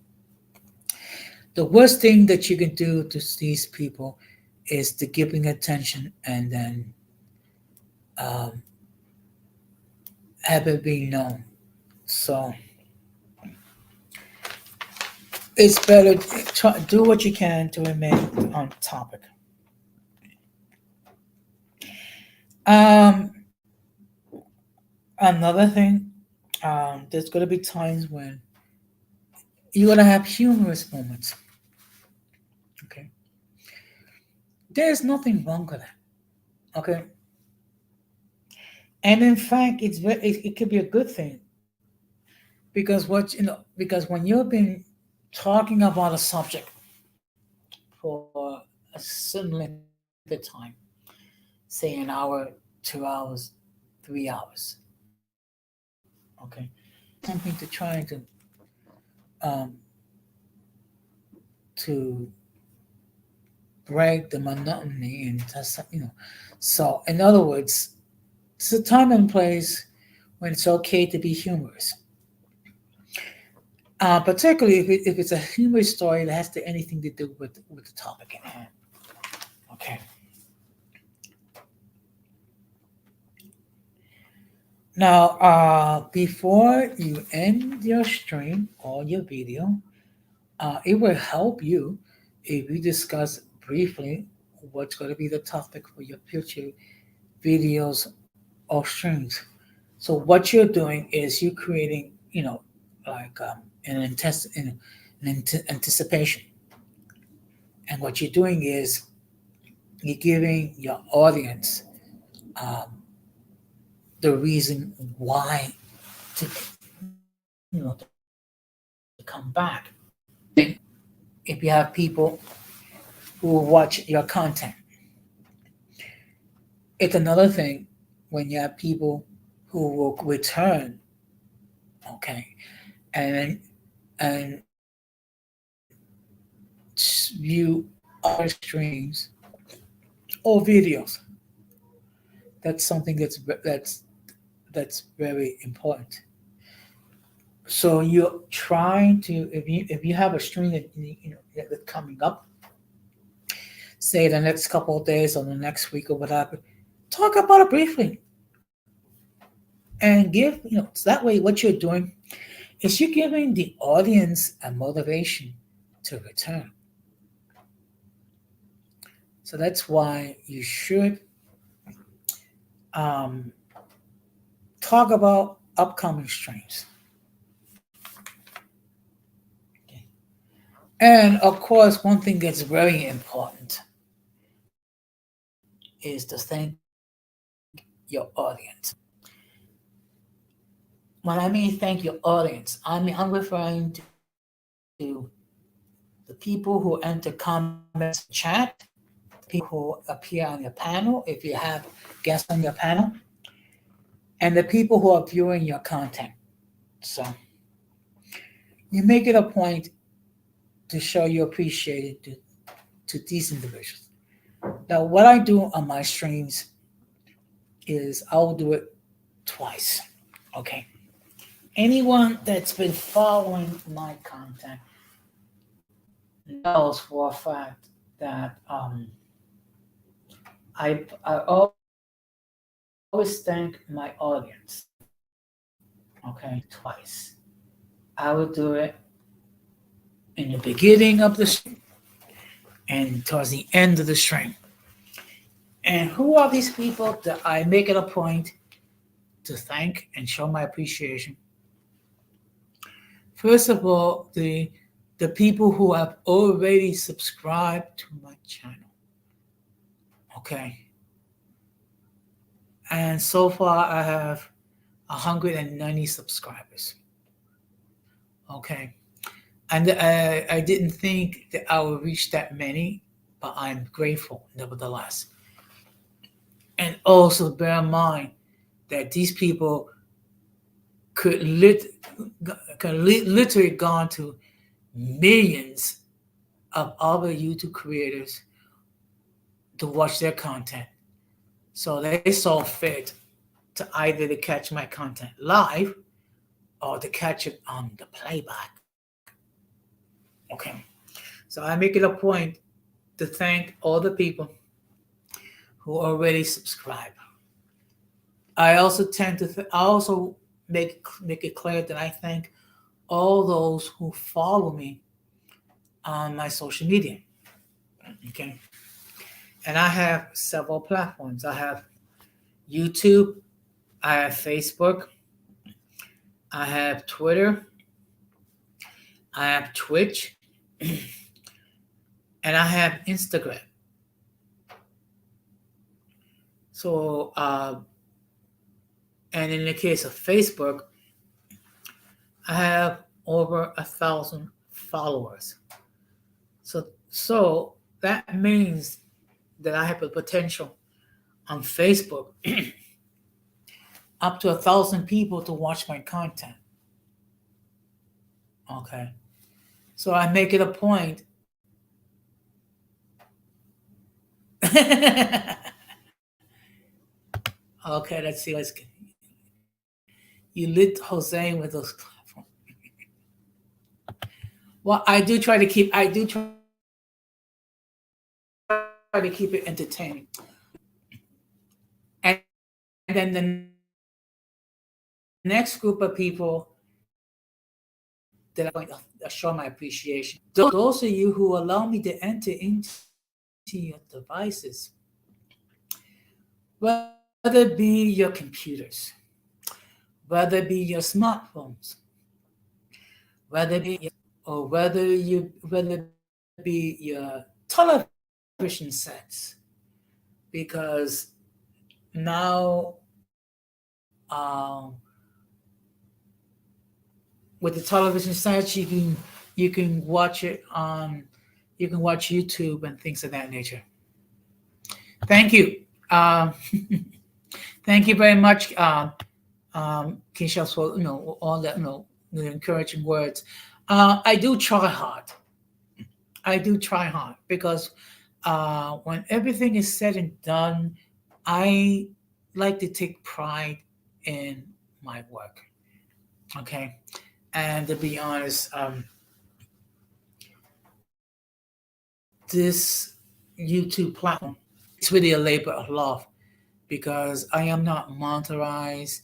The worst thing that you can do to these people is to giving attention and then um, have it be known. So it's better do what you can to remain on topic. Um, Another thing, there's gonna be times when you're gonna have humorous moments. Okay, there's nothing wrong with that. Okay, and in fact, it could be a good thing because because when you've been talking about a subject for a certain length of time, say an hour, 2 hours, 3 hours, okay, something to try um, to break the monotony and So, in other words, it's a time and place when it's okay to be humorous. Particularly if it's a humorous story that has anything to do with the topic at hand. Okay. Now, before you end your stream or your video, it will help you if we discuss briefly what's going to be the topic for your future videos or streams. So what you're doing is you're creating, like an anticipation, and what you're doing is you're giving your audience um, the reason why to to come back. If you have people who will watch your content, it's another thing when you have people who will return, okay, and view other streams or videos. That's something that's very important. So you're trying to if you have a stream that's coming up, say the next couple of days or the next week or whatever, talk about it briefly and give so that way what you're doing is you're giving the audience a motivation to return. So that's why you should um, talk about upcoming streams. Okay. And of course, one thing that's very important is to thank your audience. When I mean thank your audience, I'm referring to to the people who enter comments in chat, people who appear on your panel, if you have guests on your panel, and the people who are viewing your content. So you make it a point to show you appreciate it to these individuals. Now, what I do on my streams is I'll do it twice. Okay. Anyone that's been following my content knows for a fact that I always thank my audience. Okay, twice. I will do it in the beginning of the stream and towards the end of the stream. And who are these people that I make it a point to thank and show my appreciation? First of all, the people who have already subscribed to my channel. Okay. And so far I have 190 subscribers. Okay. And I didn't think that I would reach that many, but I'm grateful nevertheless. And also bear in mind that these people could literally gone to millions of other YouTube creators to watch their content. So they saw fit to either to catch my content live or to catch it on the playback. Okay. So I make it a point to thank all the people who already subscribe. I also tend to I also make it clear that I thank all those who follow me on my social media. Okay. And I have several platforms. I have YouTube, I have Facebook, I have Twitter, I have Twitch, and I have Instagram. So, and in the case of Facebook, I have over 1,000 followers. So that means that I have a potential on Facebook up to 1,000 people to watch my content. Okay. So I make it a point. Okay, let's see. You lit Jose with those platforms. Well, I do try to keep it entertaining. And then the next group of people that I'm going to show my appreciation. Those of you who allow me to enter into your devices, whether it be your computers, whether it be your smartphones, whether it be whether it be your television sets, because now with the television sets you can watch it on watch YouTube and things of that nature. Thank you. Thank you very much, Keisha, for all that the encouraging words. I do try hard. Because when everything is said and done, I like to take pride in my work. Okay, and to be honest, this YouTube platform, it's really a labor of love because I am not monetized.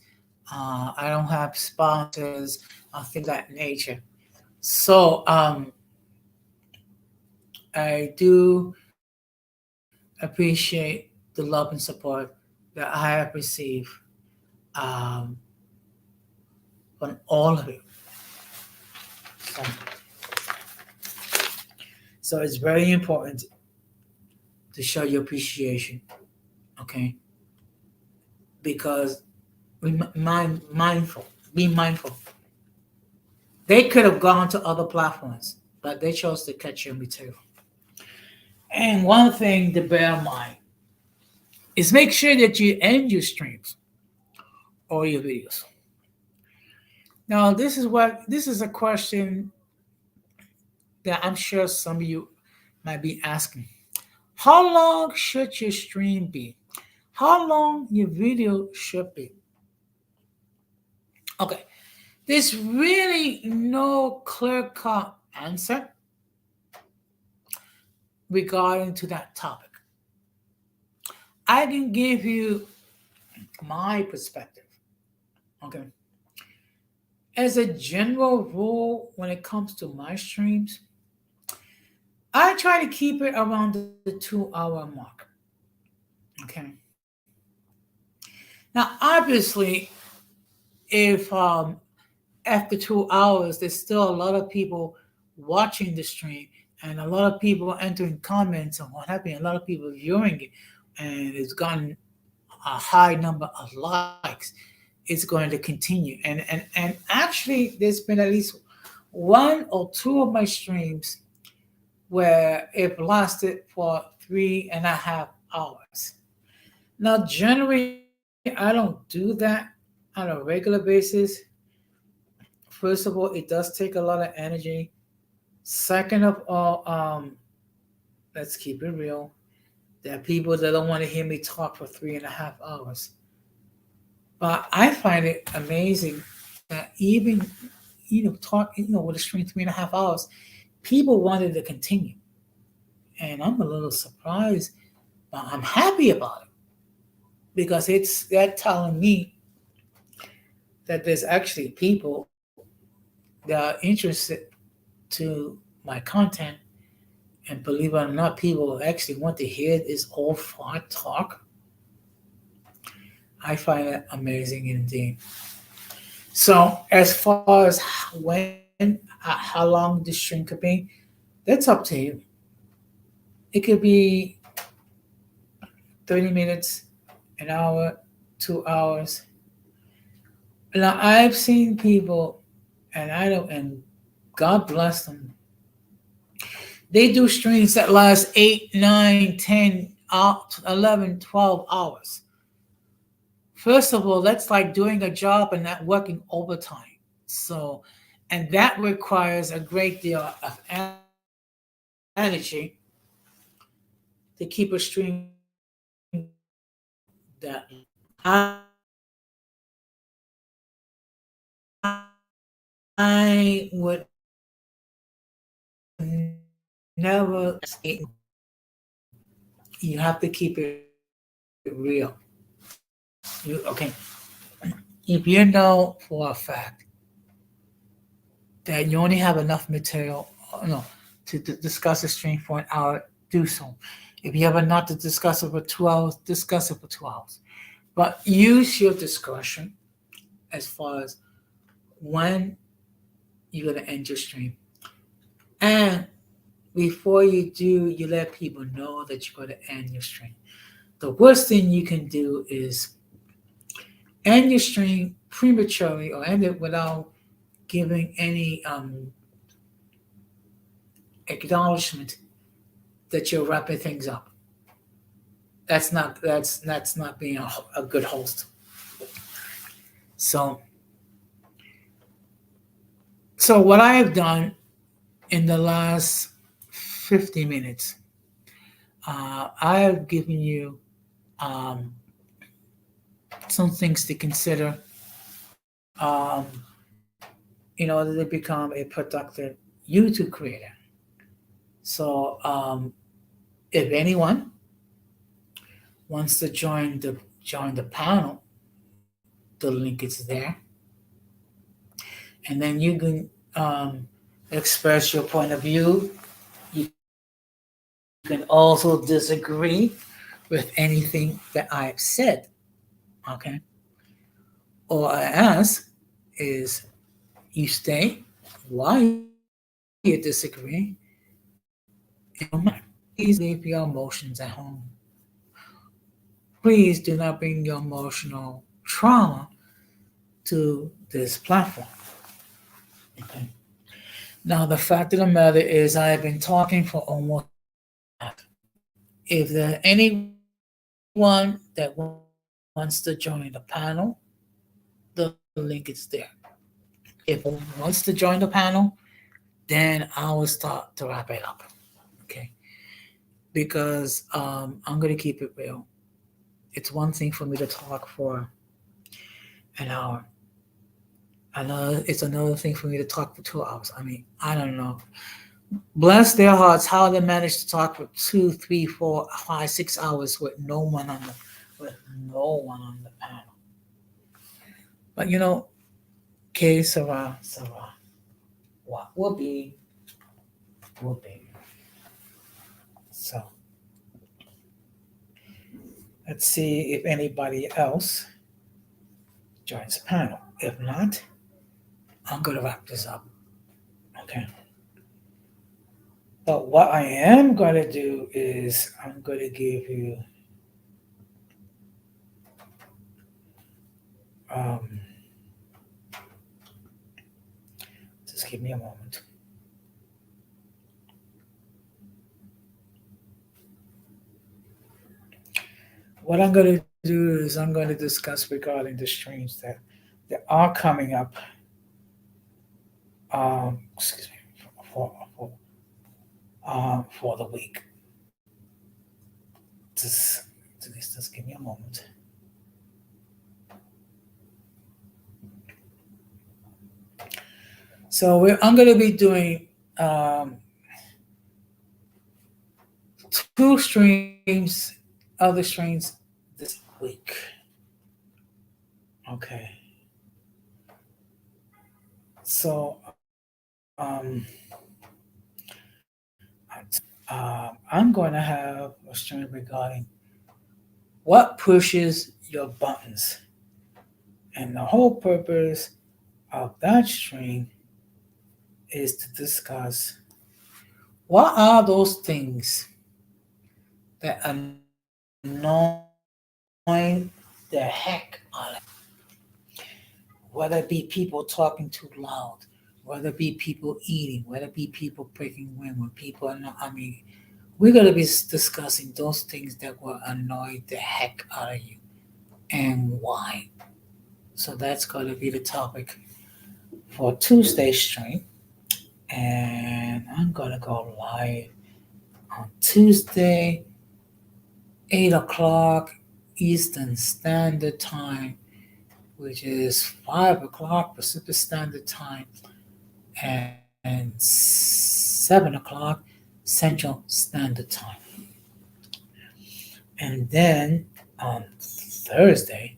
I don't have sponsors or things of that nature. So I do appreciate the love and support that I have received from all of you. So it's very important to show your appreciation, okay? Because be mindful. They could have gone to other platforms. but they chose to catch your material. And one thing to bear in mind is make sure that you end your streams or your videos. Now, this is a question that I'm sure some of you might be asking. How long should your stream be? How long your video should be? Okay, there's really no clear-cut answer regarding to that topic. I can give you my perspective. Okay. As a general rule, when it comes to my streams, I try to keep it around the 2 hour mark. Okay. Now, obviously, if after 2 hours, there's still a lot of people watching the stream and a lot of people entering comments and what have you, a lot of people viewing it, and it's gotten a high number of likes, it's going to continue. And actually, there's been at least 1 or 2 of my streams where it lasted for 3.5 hours. Now, generally, I don't do that on a regular basis. First of all, it does take a lot of energy. Second of all, let's keep it real. There are people that don't want to hear me talk for 3.5 hours. But I find it amazing that even with a stream 3.5 hours, people wanted to continue. And I'm a little surprised, but I'm happy about it because it's that telling me that there's actually people that are interested to my content, and believe it or not, people actually want to hear this old fart talk. I find it amazing indeed. So as far as how long this stream could be, that's up to you. It could be 30 minutes, an hour, 2 hours. Now I've seen people, and God bless them. They do streams that last 8, 9, 10, 11, 12 hours. First of all, that's like doing a job and not working overtime. So, and that requires a great deal of energy to keep a stream that I would never say. You have to keep it real. Okay. If you know for a fact that you only have enough material, to discuss a stream for an hour, do so. If you have enough to discuss it for 2 hours, discuss it for 2 hours. But use your discretion as far as when you're going to end your stream. And before you do, you let people know that you're going to end your stream. The worst thing you can do is end your stream prematurely or end it without giving any acknowledgement that you're wrapping things up. That's not being a good host. So what I have done in the last 50 minutes, I have given you some things to consider in order to become a productive YouTube creator. So if anyone wants to join the panel, the link is there, and then you can express your point of view. You can also disagree with anything that I've said. Okay. All I ask is you stay while you disagree. Please leave your emotions at home. Please do not bring your emotional trauma to this platform. Okay. Now, the fact of the matter is, I have been talking for almost half. If there's anyone that wants to join the panel, the link is there. If anyone wants to join the panel, then I will start to wrap it up. Okay. Because I'm going to keep it real. It's one thing for me to talk for an hour. It's another thing for me to talk for 2 hours. I mean, I don't know. Bless their hearts how they managed to talk for 2, 3, 4, 5, 6 hours with no one on the panel. But que sera, sera. What will be. So let's see if anybody else joins the panel. If not, I'm gonna wrap this up. Okay. But what I am gonna do is I'm gonna give you um, just give me a moment. What I'm going to do is I'm going to discuss regarding the streams that are coming up. Excuse me, for the week. Just give me a moment. So I'm going to be doing two streams, other streams this week. Okay. So I'm going to have a stream regarding what pushes your buttons. And the whole purpose of that stream is to discuss what are those things that annoy the heck out of you. Whether it be people talking too loud, whether it be people eating, whether it be people breaking wind, when people are not, I mean, we're going to be discussing those things that will annoy the heck out of you and why. So that's going to be the topic for Tuesday's stream. And I'm going to go live on Tuesday, 8 o'clock Eastern Standard Time, which is 5 o'clock Pacific Standard Time, and 7 o'clock Central Standard Time. And then on Thursday,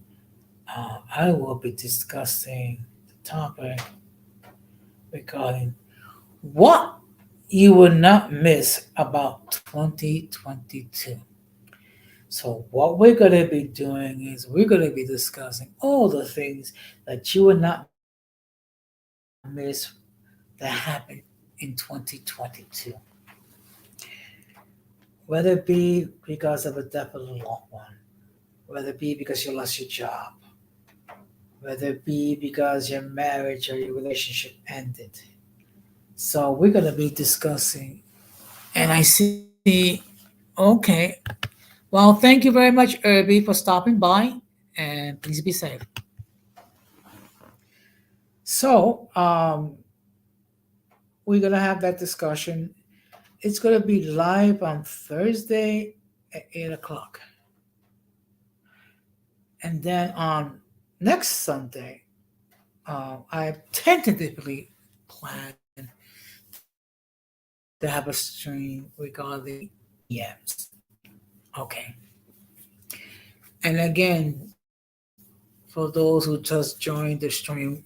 I will be discussing the topic regarding what you will not miss about 2022. So, what we're going to be doing is we're going to be discussing all the things that you will not miss that happened in 2022. Whether it be because of a death of a loved one, whether it be because you lost your job, whether it be because your marriage or your relationship ended. So we're going to be discussing, and I see, okay. Well, thank you very much, Irby, for stopping by, and please be safe. So, we're going to have that discussion. It's going to be live on Thursday at 8 o'clock. And then on next Sunday, I tentatively plan to have a stream regarding MGMs. Okay. And again, for those who just joined the stream,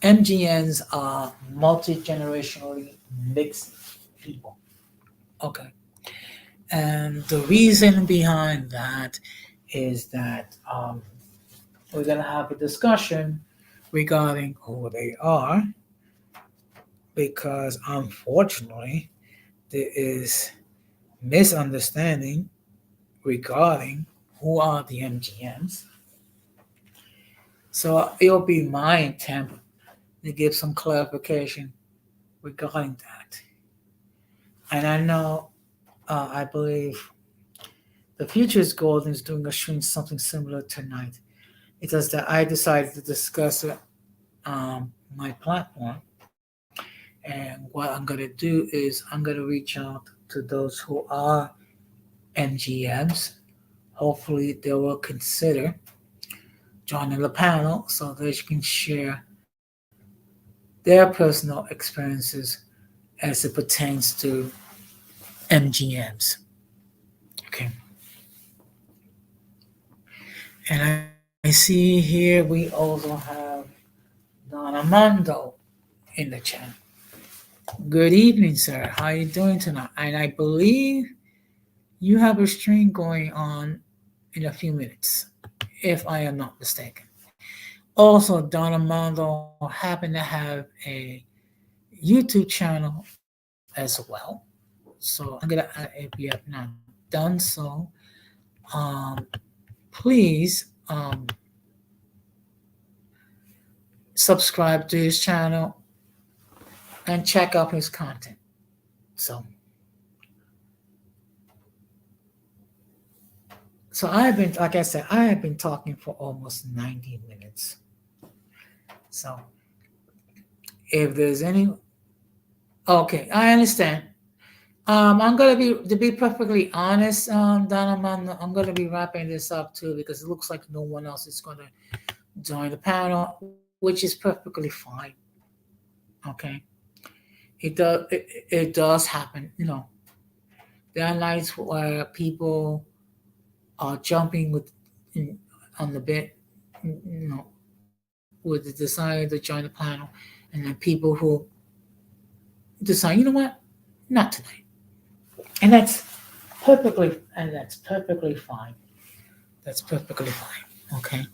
MGMs are multi-generationally mixed people. Okay. And the reason behind that is that we're going to have a discussion regarding who they are, because unfortunately, there is misunderstanding regarding who are the MGMs. So it'll be my attempt to give some clarification regarding that. And I know, I believe the Futures Golden is doing a stream something similar tonight. It's just that I decided to discuss it on my platform. And what I'm going to do is I'm going to reach out to those who are MGMs. Hopefully, they will consider joining the panel so they can share their personal experiences as it pertains to MGMs. Okay. And I see here we also have Don Armando in the chat. Good evening, sir. How are you doing tonight? And I believe you have a stream going on in a few minutes, if I am not mistaken. Also, Don Armando happened to have a YouTube channel as well. So I'm gonna, if you have not done so, um, please subscribe to his channel and check out his content. So, I have been, like I said, I have been talking for almost 90 minutes. So, if there's any, okay, I understand. I'm gonna be, to be perfectly honest, Donna, I'm gonna be wrapping this up too because it looks like no one else is gonna join the panel, which is perfectly fine. Okay, it does happen. You know, there are nights where people are jumping with on the bed, you know, with the desire to join the panel, and then people who decide, you know what, not tonight, and that's perfectly fine. That's perfectly fine. Okay,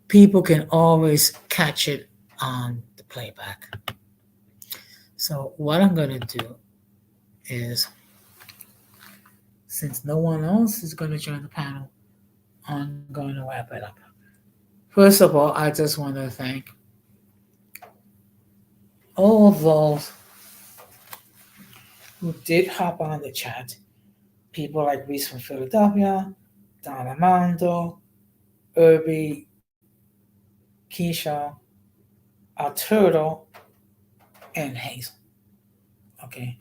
people can always catch it on the playback. So what I'm gonna do is, since no one else is gonna join the panel, I'm going to wrap it up. First of all, I just want to thank all of those who did hop on the chat. People like Reese from Philadelphia, Don Armando, Irby, Keisha, Arturo, and Hazel. Okay.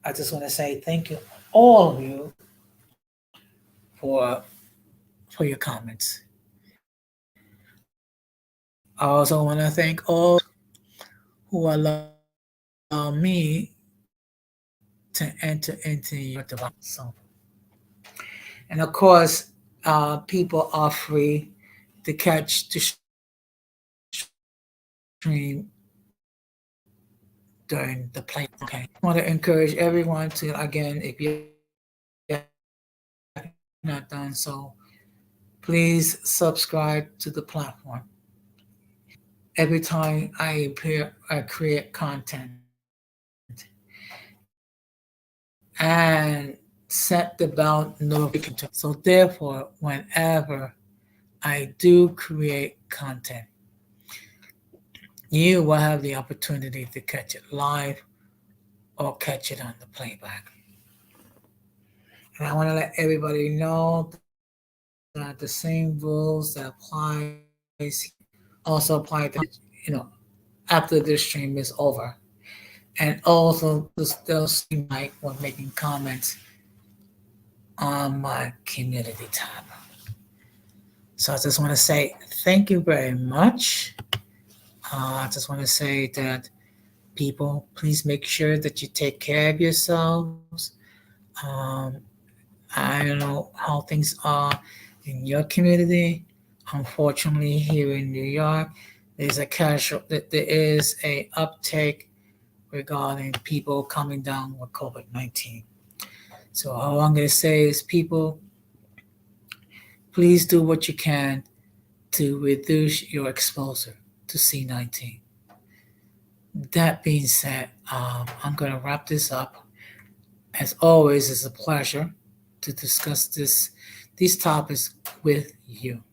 I just want to say thank you, all of you, for for your comments. I also want to thank all who allow me to enter into your device. So, and of course, people are free to catch the stream during the play. Okay, I want to encourage everyone to, again, if you have not done so, please subscribe to the platform. Every time I appear, I create content and set the bell notification. So therefore, whenever I do create content, you will have the opportunity to catch it live or catch it on the playback. And I want to let everybody know that the same rules that applies also apply to, you know, after this stream is over. And also, they'll see Mike when making comments on my community tab. So I just want to say thank you very much. I just want to say that people, please make sure that you take care of yourselves. Um, I don't know how things are in your community. Unfortunately, here in New York, there is a uptake regarding people coming down with COVID-19. So all I'm going to say is, people, please do what you can to reduce your exposure to C19. That being said, I'm going to wrap this up. As always, it's a pleasure to discuss these topics with you.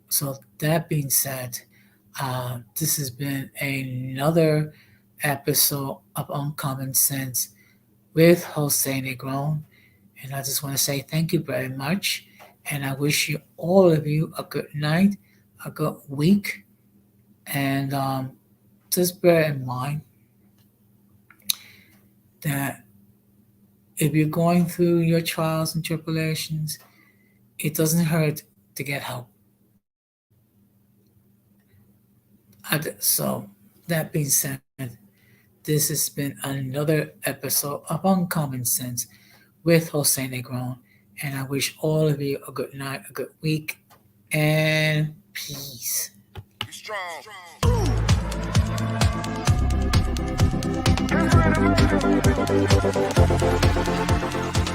So that being said, This has been another episode of Uncommon Sense with Jose Negron. And I just want to say thank you very much. And I wish you all of you a good night, a good week. And just bear in mind that if you're going through your trials and tribulations, it doesn't hurt to get help. So, that being said, this has been another episode of Uncommon Sense with Jose Negron. And I wish all of you a good night, a good week, and peace. Be strong.